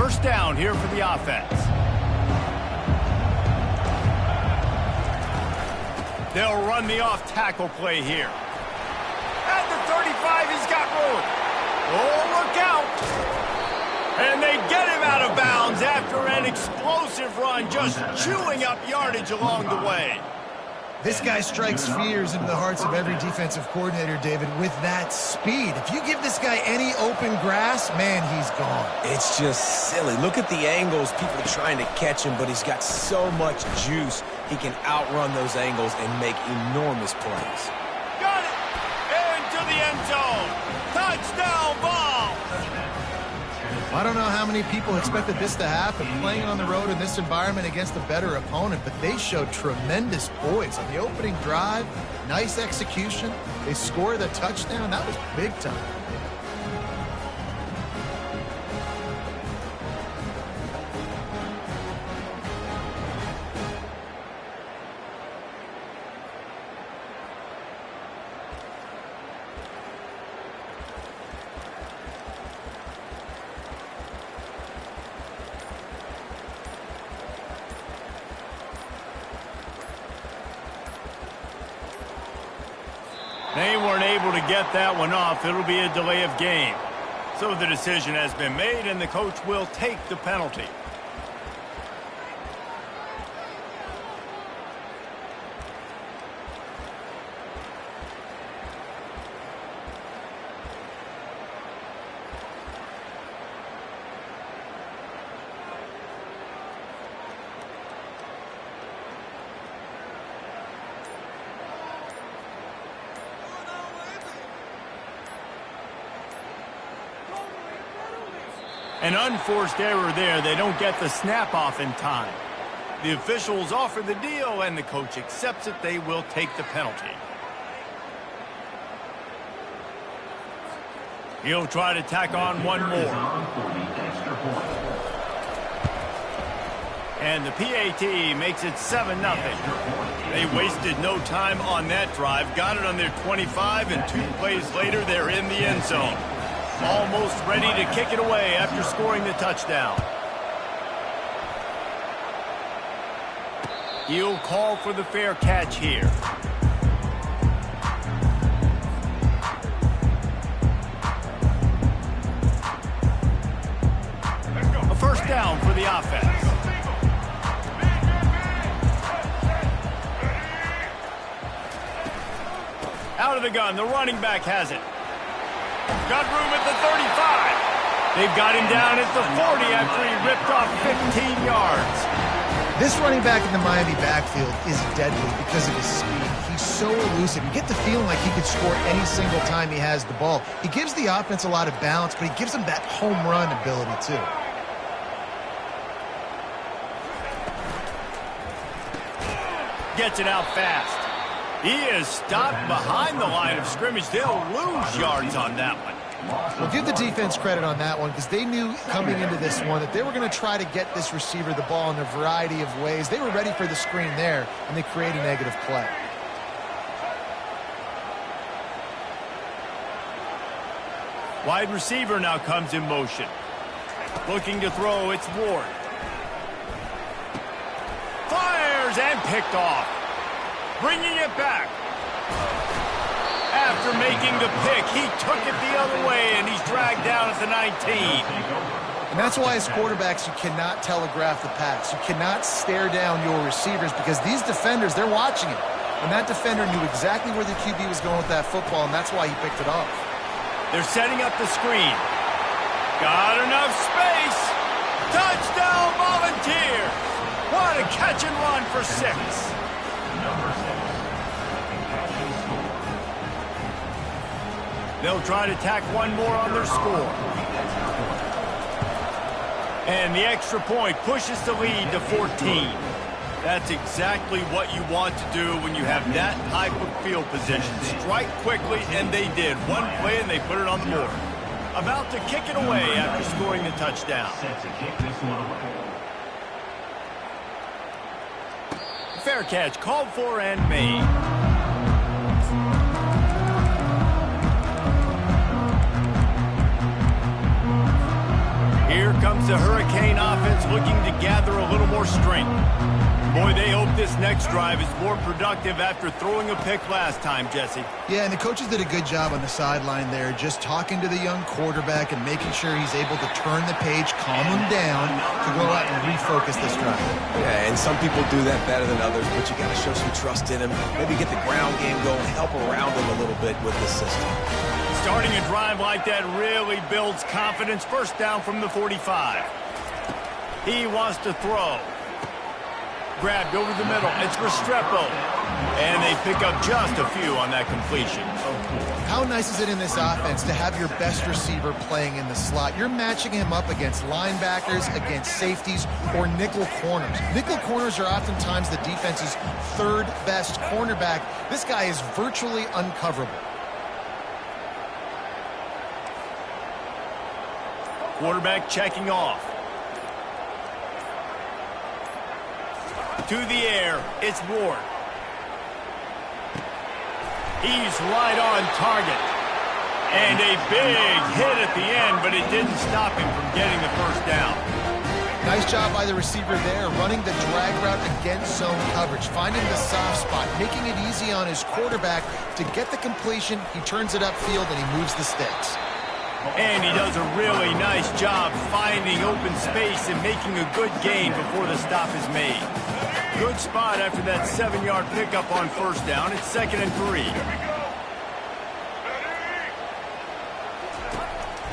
First down here for the offense. They'll run the off-tackle play here. At the 35, he's got room. Oh, look out. And they get him out of bounds after an explosive run, just chewing up yardage along the way. This guy strikes fears into the hearts of every defensive coordinator, David, with that speed. If you give this guy any open grass, man, he's gone. It's just silly. Look at the angles. People are trying to catch him, but he's got so much juice. He can outrun those angles and make enormous plays. Got it! Into the end zone. Touchdown ball! I don't know how many people expected this to happen, playing on the road in this environment against a better opponent, but they showed tremendous poise on the opening drive. Nice execution. They scored a touchdown. That was big time. They weren't able to get that one off. It'll be a delay of game. So the decision has been made, and the coach will take the penalty. An unforced error there. They don't get the snap off in time. The officials offer the deal, and the coach accepts it. They will take the penalty. He'll try to tack on one more. And the PAT makes it 7-0. They wasted no time on that drive. Got it on their 25, and 2 plays later, they're in the end zone. Almost ready to kick it away after scoring the touchdown. He'll call for the fair catch here. A first down for the offense. Out of the gun, the running back has it. Got room at the 35. They've got him down at the 40 after he ripped off 15 yards. This running back in the Miami backfield is deadly because of his speed. He's so elusive. You get the feeling like he could score any single time he has the ball. He gives the offense a lot of balance, but he gives them that home run ability too. Gets it out fast. He is stopped behind the line of scrimmage. They'll lose yards on that one. Well, give the defense credit on that one because they knew coming into this one that they were going to try to get this receiver the ball in a variety of ways. They were ready for the screen there, and they create a negative play. Wide receiver now comes in motion. Looking to throw, it's Ward. Fires and picked off. Bringing it back. After making the pick, he took it the other way, and he's dragged down at the 19. And that's why as quarterbacks, you cannot telegraph the pass. You cannot stare down your receivers because these defenders, they're watching it. And that defender knew exactly where the QB was going with that football, and that's why he picked it off. They're setting up the screen. Got enough space. Touchdown, Volunteers. What a catch and run for 6. They'll try to tack one more on their score. And the extra point pushes the lead to 14. That's exactly what you want to do when you have that type of field position. Strike quickly, and they did. One play, and they put it on the board. About to kick it away after scoring the touchdown. Fair catch called for and made. Here comes the Hurricane offense looking to gather a little more strength. Boy, they hope this next drive is more productive after throwing a pick last time, Jesse. Yeah, and the coaches did a good job on the sideline there, just talking to the young quarterback and making sure he's able to turn the page, calm him down, to go out and refocus this drive. Yeah, and some people do that better than others, but you got to show some trust in him. Maybe get the ground game going, help around him a little bit with this system. Starting a drive like that really builds confidence. First down from the 45. He wants to throw. Grabbed over the middle. It's Restrepo. And they pick up just a few on that completion. How nice is it in this offense to have your best receiver playing in the slot? You're matching him up against linebackers, against safeties, or nickel corners. Nickel corners are oftentimes the defense's third best cornerback. This guy is virtually uncoverable. Quarterback checking off. To the air, it's Ward. He's right on target. And a big hit at the end, but it didn't stop him from getting the first down. Nice job by the receiver there, running the drag route against zone coverage, finding the soft spot, making it easy on his quarterback to get the completion. He turns it upfield and he moves the sticks. And he does a really nice job finding open space and making a good gain before the stop is made. Good spot after that 7-yard pickup on first down. It's 2nd and 3.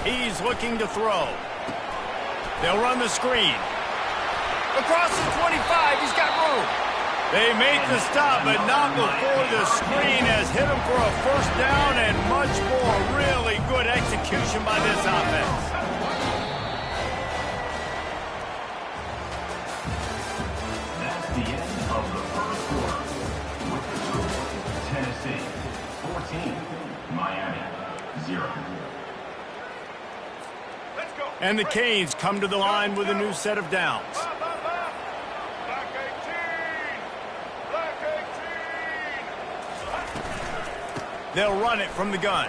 He's looking to throw. They'll run the screen. Across the 25, he's got room. They make the stop, but not before the screen has hit him for a first down and much more. Really good execution by this offense. That's the end of the first quarter. With the score, Tennessee 14, Miami 0. And the Canes come to the line with a new set of downs. They'll run it from the gun.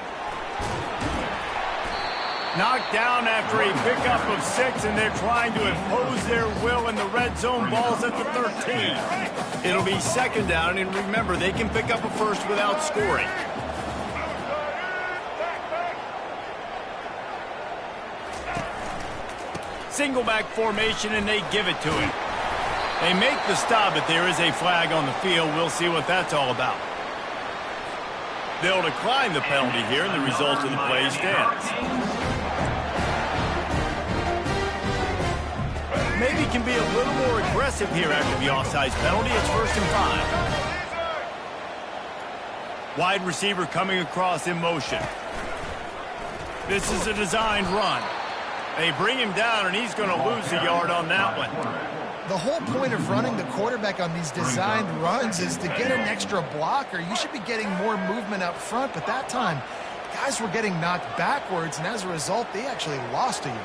Knocked down after a pickup of 6, and they're trying to impose their will in the red zone. Ball's at the 13. It'll be 2nd down, and remember, they can pick up a first without scoring. Single back formation, and they give it to him. They make the stop, but there is a flag on the field. We'll see what that's all about. They'll decline the penalty here, and the result of the play stands. Maybe can be a little more aggressive here after the offsides penalty. It's 1st and 5. Wide receiver coming across in motion. This is a designed run. They bring him down, and he's going to lose a yard on that one. The whole point of running the quarterback on these designed runs is to get an extra blocker. You should be getting more movement up front, but that time, guys were getting knocked backwards, and as a result, they actually lost a yard.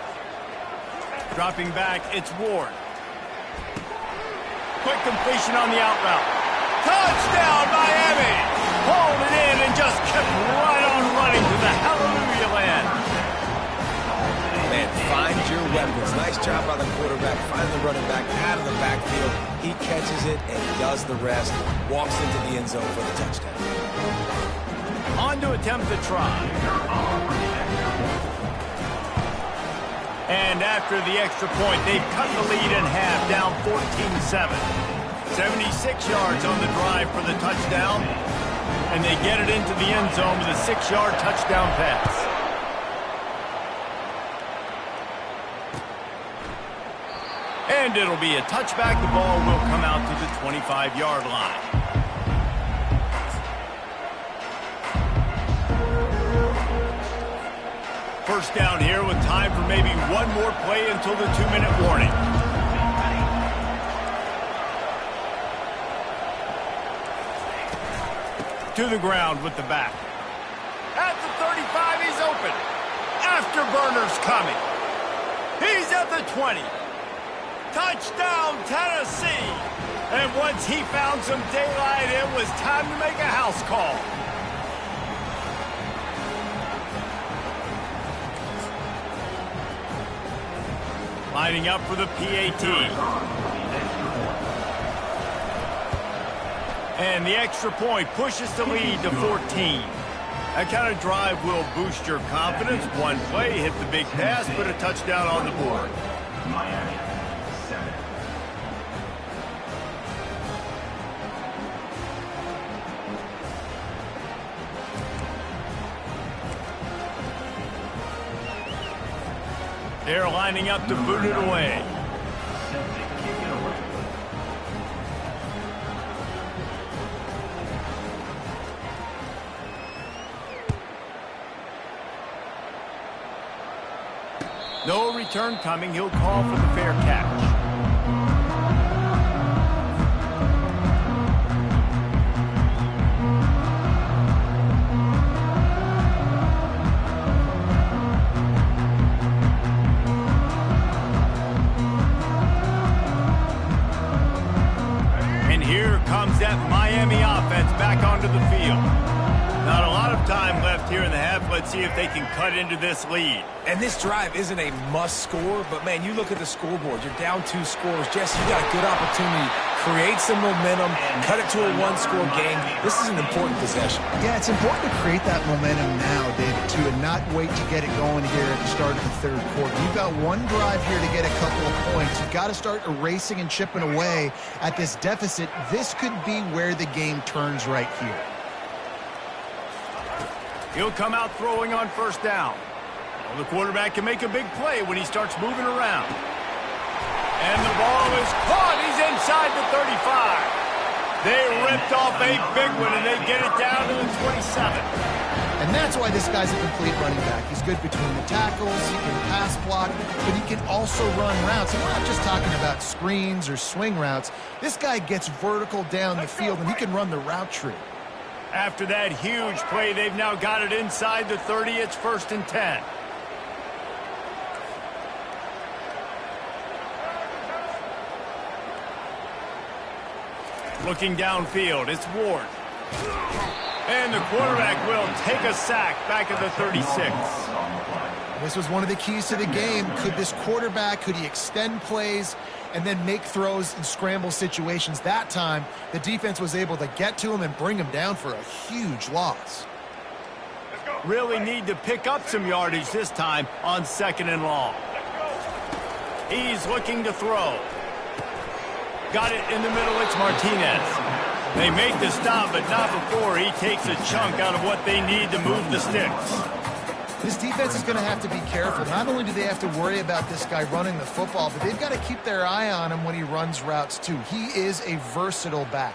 Dropping back, it's Ward. Quick completion on the out route. Touchdown, Miami! Hauled it in and just kept right on running to the hallelujah land. Man, find your weapons. Nice job by the quarterback. Find the running back out of the backfield. He catches it and does the rest. Walks into the end zone for the touchdown. On to attempt the try. And after the extra point, they've cut the lead in half, down 14-7. 76 yards on the drive for the touchdown. And they get it into the end zone with a 6-yard touchdown pass. And it'll be a touchback. The ball will come out to the 25-yard line. First down here with time for maybe one more play until the 2-minute warning. To the ground with the back. At the 35, he's open. Afterburner's coming. He's at the 20. Touchdown, Tennessee! And once he found some daylight, it was time to make a house call. Lining up for the PAT. And the extra point pushes the lead to 14. That kind of drive will boost your confidence. One play, hit the big pass, put a touchdown on the board. Miami, 7. They're lining up to boot it away. Set to kick it away. No return coming. He'll call for the fair catch. And here comes that Miami offense back onto the field. Not a lot of time left here in the half. Let's see if they can cut into this lead. And this drive isn't a must score, but man, you look at the scoreboard. You're down 2 scores. Jesse, you got a good opportunity. Create some momentum, cut it to a 1-score game. This is an important possession. Yeah, it's important to create that momentum now, David, too, and not wait to get it going here at the start of the third quarter. You've got one drive here to get a couple of points. You've got to start erasing and chipping away at this deficit. This could be where the game turns right here. He'll come out throwing on first down. Well, the quarterback can make a big play when he starts moving around. And the ball is caught. He's inside the 35. They ripped off a big one, and they get it down to the 27. And that's why this guy's a complete running back. He's good between the tackles, he can pass block, but he can also run routes. And we're not just talking about screens or swing routes. This guy gets vertical down the field, and he can run the route tree. After that huge play, they've now got it inside the 30. It's 1st and 10. Looking downfield, it's Ward. And the quarterback will take a sack back at the 36. This was one of the keys to the game. Could this quarterback, could he extend plays and then make throws in scramble situations? That time, the defense was able to get to him and bring him down for a huge loss. Really need to pick up some yardage this time on 2nd and long. He's looking to throw. Got it in the middle, it's Martinez. They make the stop, but not before he takes a chunk out of what they need to move the sticks. This defense is going to have to be careful. Not only do they have to worry about this guy running the football, but they've got to keep their eye on him when he runs routes too. He is a versatile back.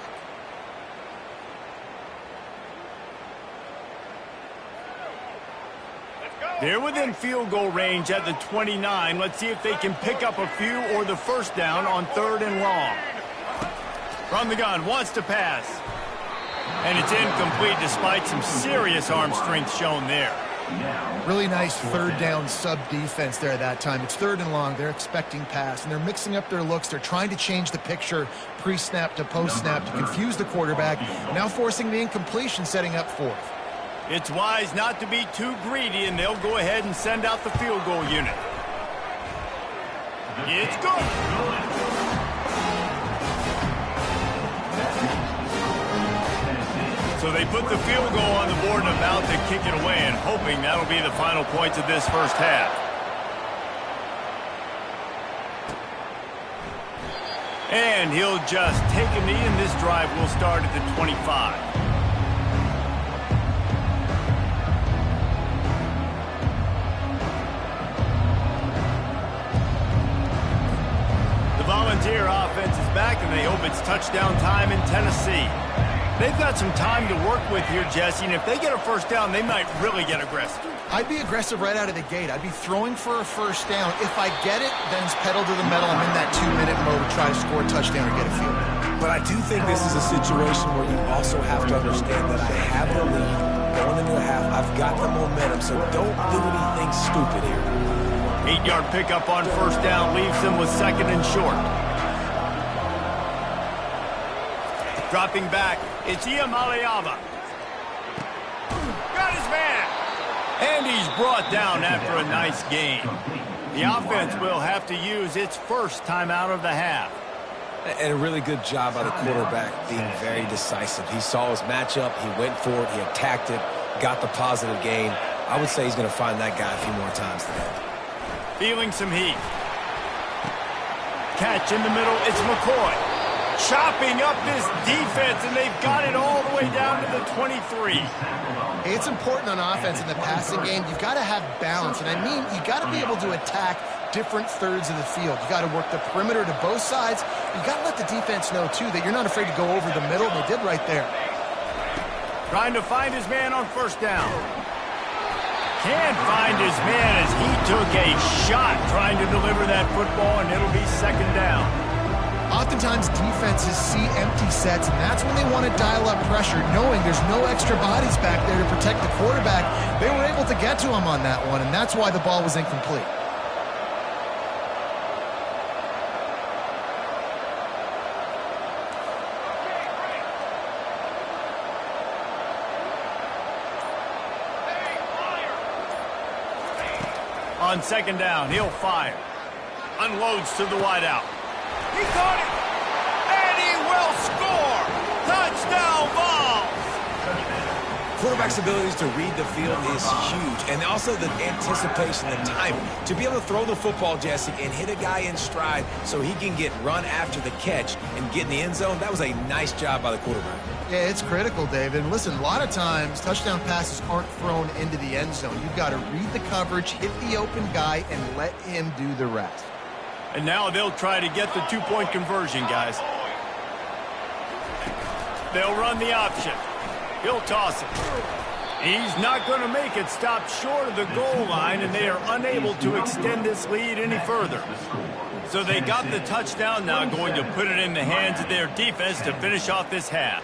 They're within field goal range at the 29. Let's see if they can pick up a few or the first down on 3rd and long. From the gun, wants to pass. And it's incomplete despite some serious arm strength shown there. Really nice 3rd down sub defense there that time. It's 3rd and long. They're expecting pass, and they're mixing up their looks. They're trying to change the picture pre-snap to post-snap to confuse the quarterback. Now forcing the incompletion, setting up 4th. It's wise not to be too greedy, and they'll go ahead and send out the field goal unit. It's good. So they put the field goal on the board and about to kick it away, and hoping that'll be the final points of this first half. And he'll just take a knee, and this drive will start at the 25. Volunteer offense is back, and they hope it's touchdown time in Tennessee. They've got some time to work with here, Jesse, and if they get a first down, they might really get aggressive. I'd be aggressive right out of the gate. I'd be throwing for a first down. If I get it, then it's pedal to the metal. I'm in that 2-minute mode to try to score a touchdown or get a field goal. But I do think this is a situation where you also have to understand that I have the lead going into the half. I've got the momentum, so don't do anything stupid here. 8-yard pickup on first down leaves them with 2nd and short. Dropping back, it's Iamaleava. Got his man. And he's brought down after a nice gain. The offense will have to use its first timeout of the half. And a really good job by the quarterback being very decisive. He saw his matchup, he went for it, he attacked it, got the positive gain. I would say he's going to find that guy a few more times today. Feeling some heat. Catch in the middle, it's McCoy. Chopping up this defense, and they've got it all the way down to the 23. Hey, it's important on offense in the passing game. You've got to have balance, and I mean you got to be able to attack different thirds of the field. You got to work the perimeter to both sides. You got to let the defense know, too, that you're not afraid to go over the middle, and they did right there. Trying to find his man on first down. Can't find his man as he took a shot trying to deliver that football, and it'll be second down. Oftentimes, defenses see empty sets, and that's when they want to dial up pressure, knowing there's no extra bodies back there to protect the quarterback. They were able to get to him on that one, and that's why the ball was incomplete. On second down, he'll fire. Unloads to the wideout. He caught it, and he will score! Touchdown Vols! Quarterback's abilities to read the field is huge, and also the anticipation, the timing. To be able to throw the football, Jesse, and hit a guy in stride so he can get run after the catch and get in the end zone, that was a nice job by the quarterback. Yeah, it's critical, David. And listen, a lot of times, touchdown passes aren't thrown into the end zone. You've got to read the coverage, hit the open guy, and let him do the rest. And now they'll try to get the two-point conversion, guys. They'll run the option. He'll toss it. He's not going to make it. Stop short of the goal line, and they are unable to extend this lead any further. So they got the touchdown, now going to put it in the hands of their defense to finish off this half.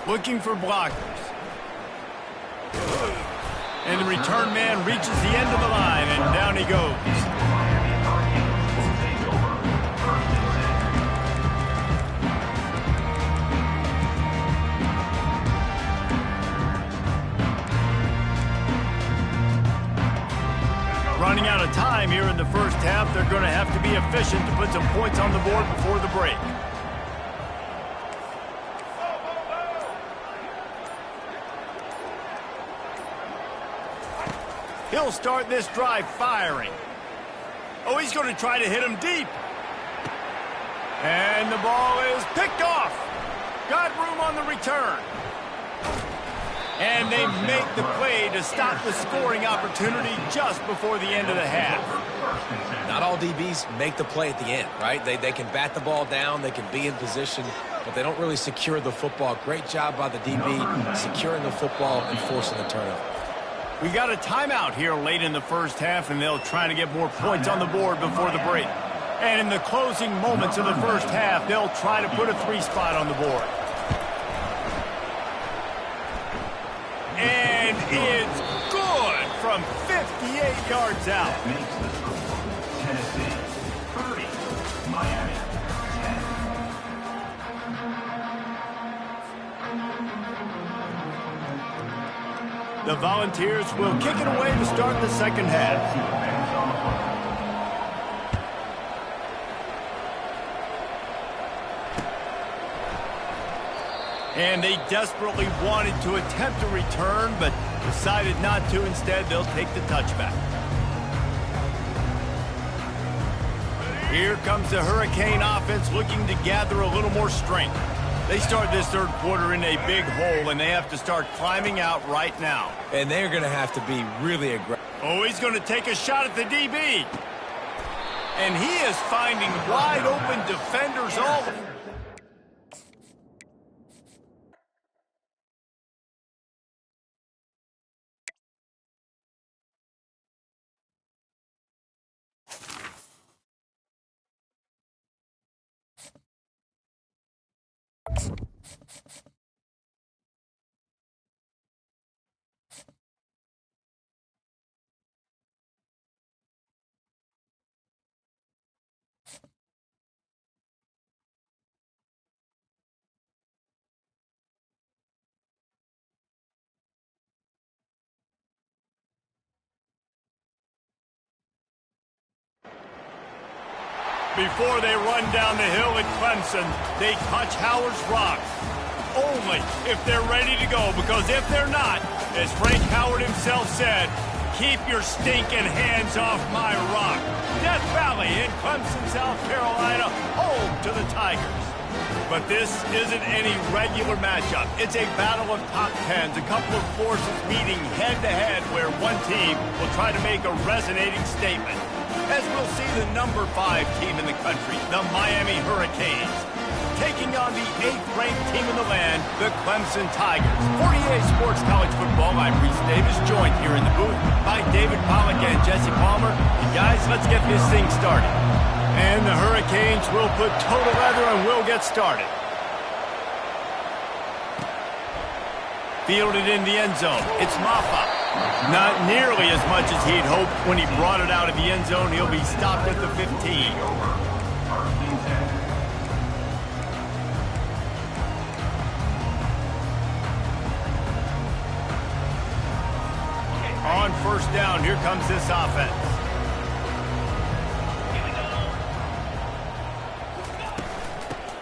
Looking for blockers. And the return man reaches the end of the line, and down he goes. Running out of time here in the first half, they're going to have to be efficient to put some points on the board before the break. He'll start this drive firing. Oh, he's going to try to hit him deep. And the ball is picked off. Got room on the return. And they make the play to stop the scoring opportunity just before the end of the half. Not all DBs make the play at the end, right? They can bat the ball down, they can be in position, but they don't really secure the football. Great job by the DB securing the football and forcing the turnover. We got a timeout here late in the first half, and they'll try to get more points on the board before the break. And in the closing moments of the first half, they'll try to put a 3 spot on the board. And it's good from 58 yards out. Makes the score. Tennessee 30, Miami 10. The Volunteers will kick it away to start the second half. And they desperately wanted to attempt a return, but decided not to. Instead, they'll take the touchback. Here comes the Hurricane offense looking to gather a little more strength. They start this third quarter in a big hole, and they have to start climbing out right now. And they're going to have to be really aggressive. Oh, he's going to take a shot at the DB. And he is finding wide open defenders all over. Before they run down the hill at Clemson, they touch Howard's rock. Only if they're ready to go, because if they're not, as Frank Howard himself said, keep your stinking hands off my rock. Death Valley in Clemson, South Carolina, home to the Tigers. But this isn't any regular matchup. It's a battle of top tens, a couple of forces meeting head-to-head where one team will try to make a resonating statement. As we'll see the number 5 team in the country, the Miami Hurricanes, taking on the 8th-ranked team in the land, the Clemson Tigers. 48 Sports College Football, I'm Reese Davis, joined here in the booth by David Pollack and Jesse Palmer. And guys, let's get this thing started. And the Hurricanes will put total leather and will get started. Fielded in the end zone. It's Maffa. Not nearly as much as he'd hoped when he brought it out of the end zone. He'll be stopped at the 15. On first down, here comes this offense.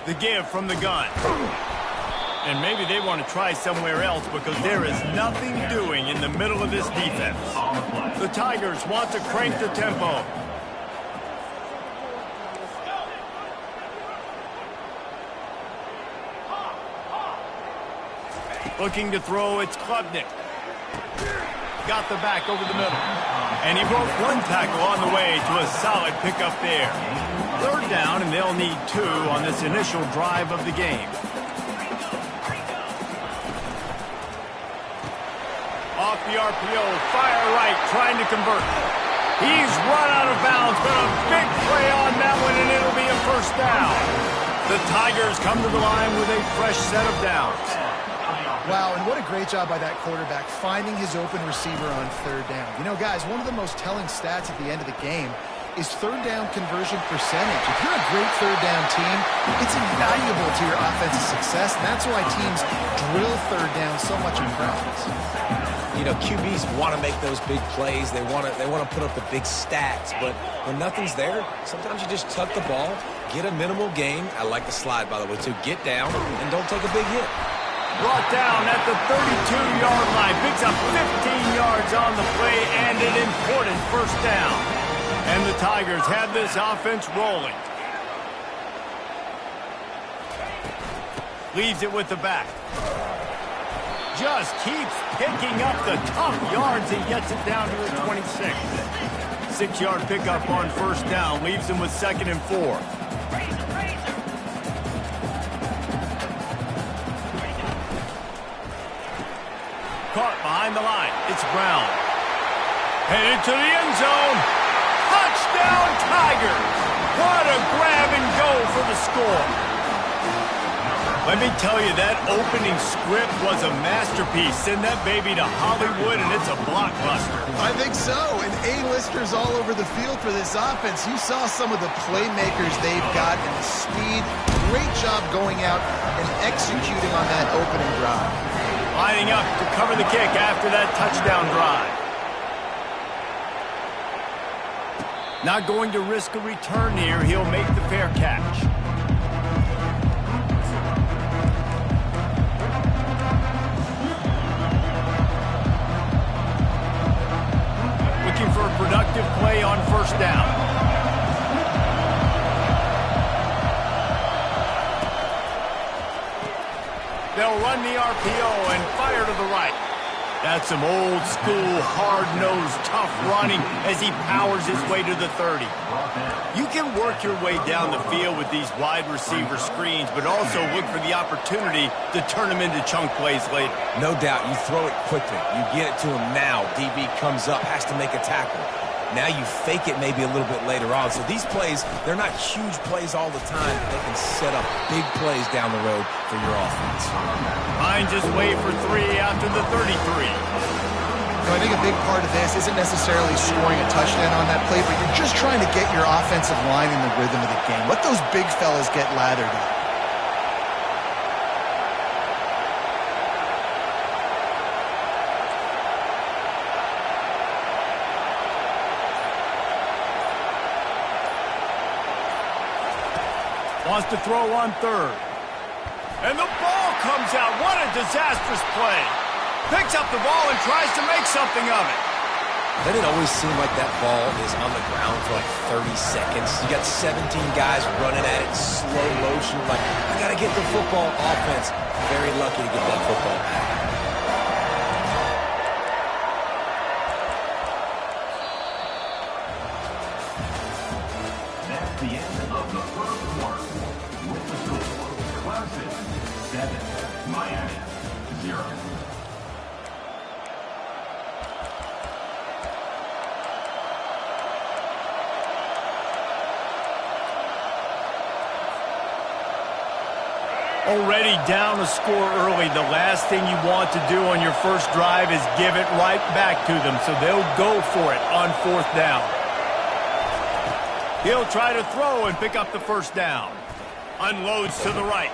The give from the gun. And maybe they want to try somewhere else because there is nothing doing in the middle of this defense. The Tigers want to crank the tempo. Looking to throw, it's Klubnik. Got the back over the middle. And he broke one tackle on the way to a solid pickup there. Third down, and they'll need 2 on this initial drive of the game. Off the RPO, fire right, trying to convert. He's run out of bounds, but a big play on that one, and it'll be a first down. The Tigers come to the line with a fresh set of downs. Wow, and what a great job by that quarterback finding his open receiver on third down. You know, guys, one of the most telling stats at the end of the game is third down conversion percentage. If you're a great third down team, it's invaluable to your offensive success, and that's why teams drill third down so much in practice. You know, QBs want to make those big plays. They want to put up the big stats. But when nothing's there, sometimes you just tuck the ball, get a minimal gain. I like the slide, by the way, too. Get down and don't take a big hit. Brought down at the 32-yard line. Picks up 15 yards on the play and an important first down. And the Tigers have this offense rolling. Leaves it with the back. Just keeps picking up the tough yards and gets it down to the 26. 6-yard pickup on first down. Leaves him with 2nd and 4. Caught behind the line. It's Brown. Headed to the end zone. Touchdown, Tigers! What a grab and go for the score. Let me tell you, that opening script was a masterpiece. Send that baby to Hollywood, and it's a blockbuster. I think so, and A-listers all over the field for this offense. You saw some of the playmakers they've got and the speed. Great job going out and executing on that opening drive. Lining up to cover the kick after that touchdown drive. Not going to risk a return here. He'll make the fair catch. Looking for a productive play on first down. They'll run the RPO and fire to the right. That's some old-school, hard-nosed, tough running as he powers his way to the 30. You can work your way down the field with these wide receiver screens, but also look for the opportunity to turn them into chunk plays later. No doubt, you throw it quickly. You get it to him now. DB comes up, has to make a tackle. Now you fake it maybe a little bit later on. So these plays, they're not huge plays all the time, but they can set up big plays down the road for your offense. Line just wait for 3 after the 33. So I think a big part of this isn't necessarily scoring a touchdown on that play, but you're just trying to get your offensive line in the rhythm of the game. Let those big fellas get lathered up. Wants to throw on third. And the ball comes out. What a disastrous play. Picks up the ball and tries to make something of it. Doesn't it always seem like that ball is on the ground for like 30 seconds? You got 17 guys running at it, slow motion, like, I got to get the football. Offense, very lucky to get that football back. That's the end of the first quarter. With the score, Clemson 7, Miami 0. Already down a score early. The last thing you want to do on your first drive is give it right back to them, so they'll go for it on fourth down. He'll try to throw and pick up the first down. Unloads to the right.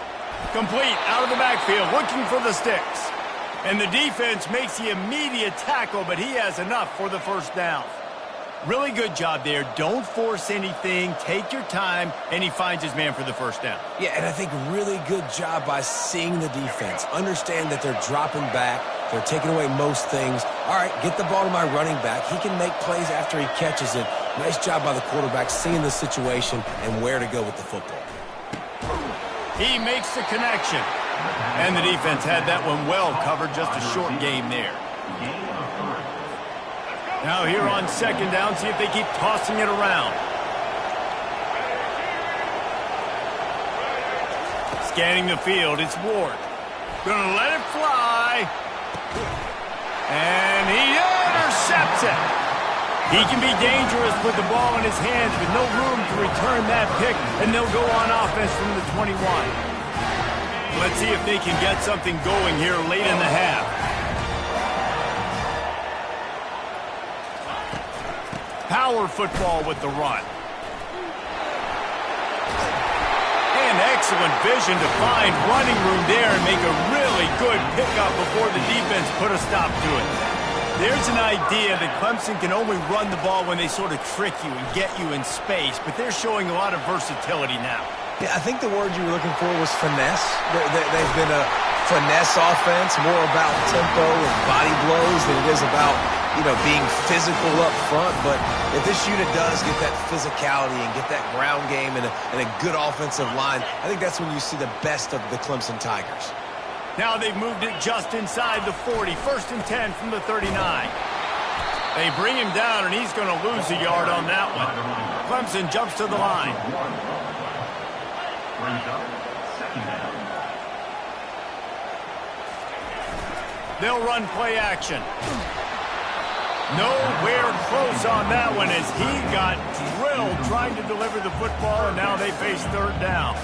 Complete out of the backfield, looking for the sticks. And the defense makes the immediate tackle, but he has enough for the first down. Really good job there. Don't force anything. Take your time, and he finds his man for the first down. Yeah, and I think really good job by seeing the defense. Understand that they're dropping back. They're taking away most things. All right, get the ball to my running back. He can make plays after he catches it. Nice job by the quarterback seeing the situation and where to go with the football. He makes the connection. And the defense had that one well covered. Just a short game there. Now here on second down, see if they keep tossing it around. Scanning the field, it's Ward. Gonna let it fly. And he intercepts it. He can be dangerous with the ball in his hands with no room to return that pick, and they'll go on offense from the 21. Let's see if they can get something going here late in the half. Power football with the run. And excellent vision to find running room there and make a really good pickup before the defense put a stop to it. There's an idea that Clemson can only run the ball when they sort of trick you and get you in space, but they're showing a lot of versatility now. Yeah, I think the word you were looking for was finesse. They've been a finesse offense, more about tempo and body blows than it is about, being physical up front. But if this unit does get that physicality and get that ground game and a good offensive line, I think that's when you see the best of the Clemson Tigers. Now they've moved it just inside the 40. 1st and 10 from the 39. They bring him down, and he's going to lose a yard on that one. Clemson jumps to the line. They'll run play action. Nowhere close on that one as he got drilled trying to deliver the football, and now they face third down.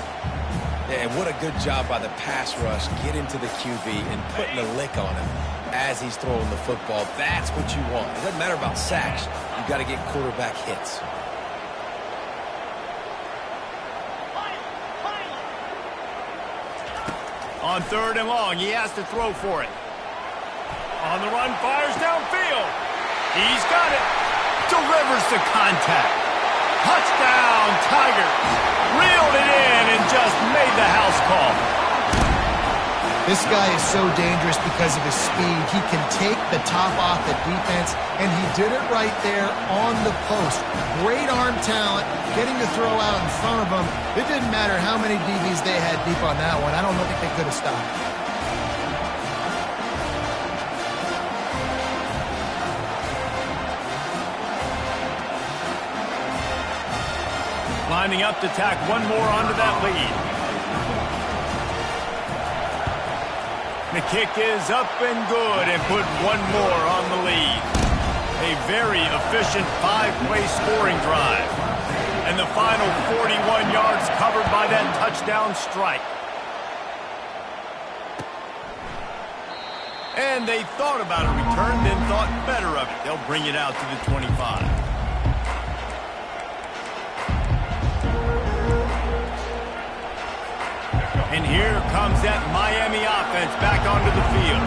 Yeah, and what a good job by the pass rush. Get into the QB and putting a lick on him as he's throwing the football. That's what you want. It doesn't matter about sacks. You've got to get quarterback hits. On third and long, he has to throw for it. On the run, fires downfield. He's got it. Delivers the contact. Touchdown, Tigers. Reeled it in and just made the house call. This guy is so dangerous because of his speed. He can take the top off the defense, and he did it right there on the post. Great arm talent, getting the throw out in front of him. It didn't matter how many DBs they had deep on that one. I don't think they could have stopped. Lining up to tack one more onto that lead. The kick is up and good and put one more on the lead. A very efficient 5-play scoring drive. And the final 41 yards covered by that touchdown strike. And they thought about a return, then thought better of it. They'll bring it out to the 25. And here comes that Miami offense back onto the field.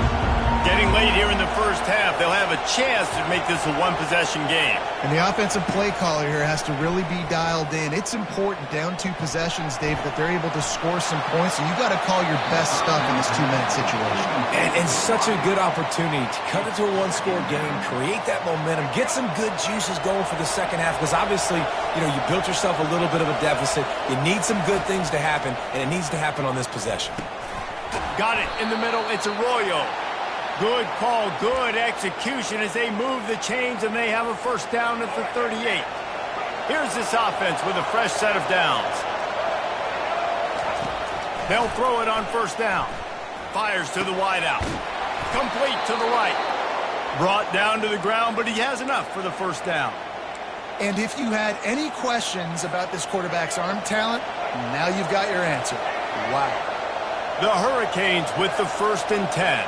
Getting late here in the first half, they'll have a chance to make this a one-possession game. And the offensive play caller here has to really be dialed in. It's important, down 2 possessions, Dave, that they're able to score some points, and you got to call your best stuff in this 2-minute situation. And such a good opportunity to cut it to a one-score game, create that momentum, get some good juices going for the second half, because obviously, you built yourself a little bit of a deficit. You need some good things to happen, and it needs to happen on this possession. Got it in the middle. It's Arroyo. Good call, good execution as they move the chains, and they have a first down at the 38. Here's this offense with a fresh set of downs. They'll throw it on first down. Fires to the wideout. Complete to the right. Brought down to the ground, but he has enough for the first down. And if you had any questions about this quarterback's arm talent, now you've got your answer. Wow. The Hurricanes with the 1st and 10.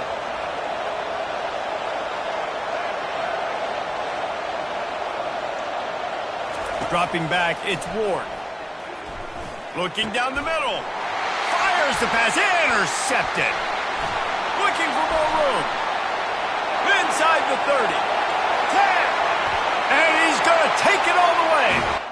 Dropping back, it's Ward. Looking down the middle. Fires the pass. Intercepted. Looking for more room. Inside the 30. 10. And he's going to take it all the way.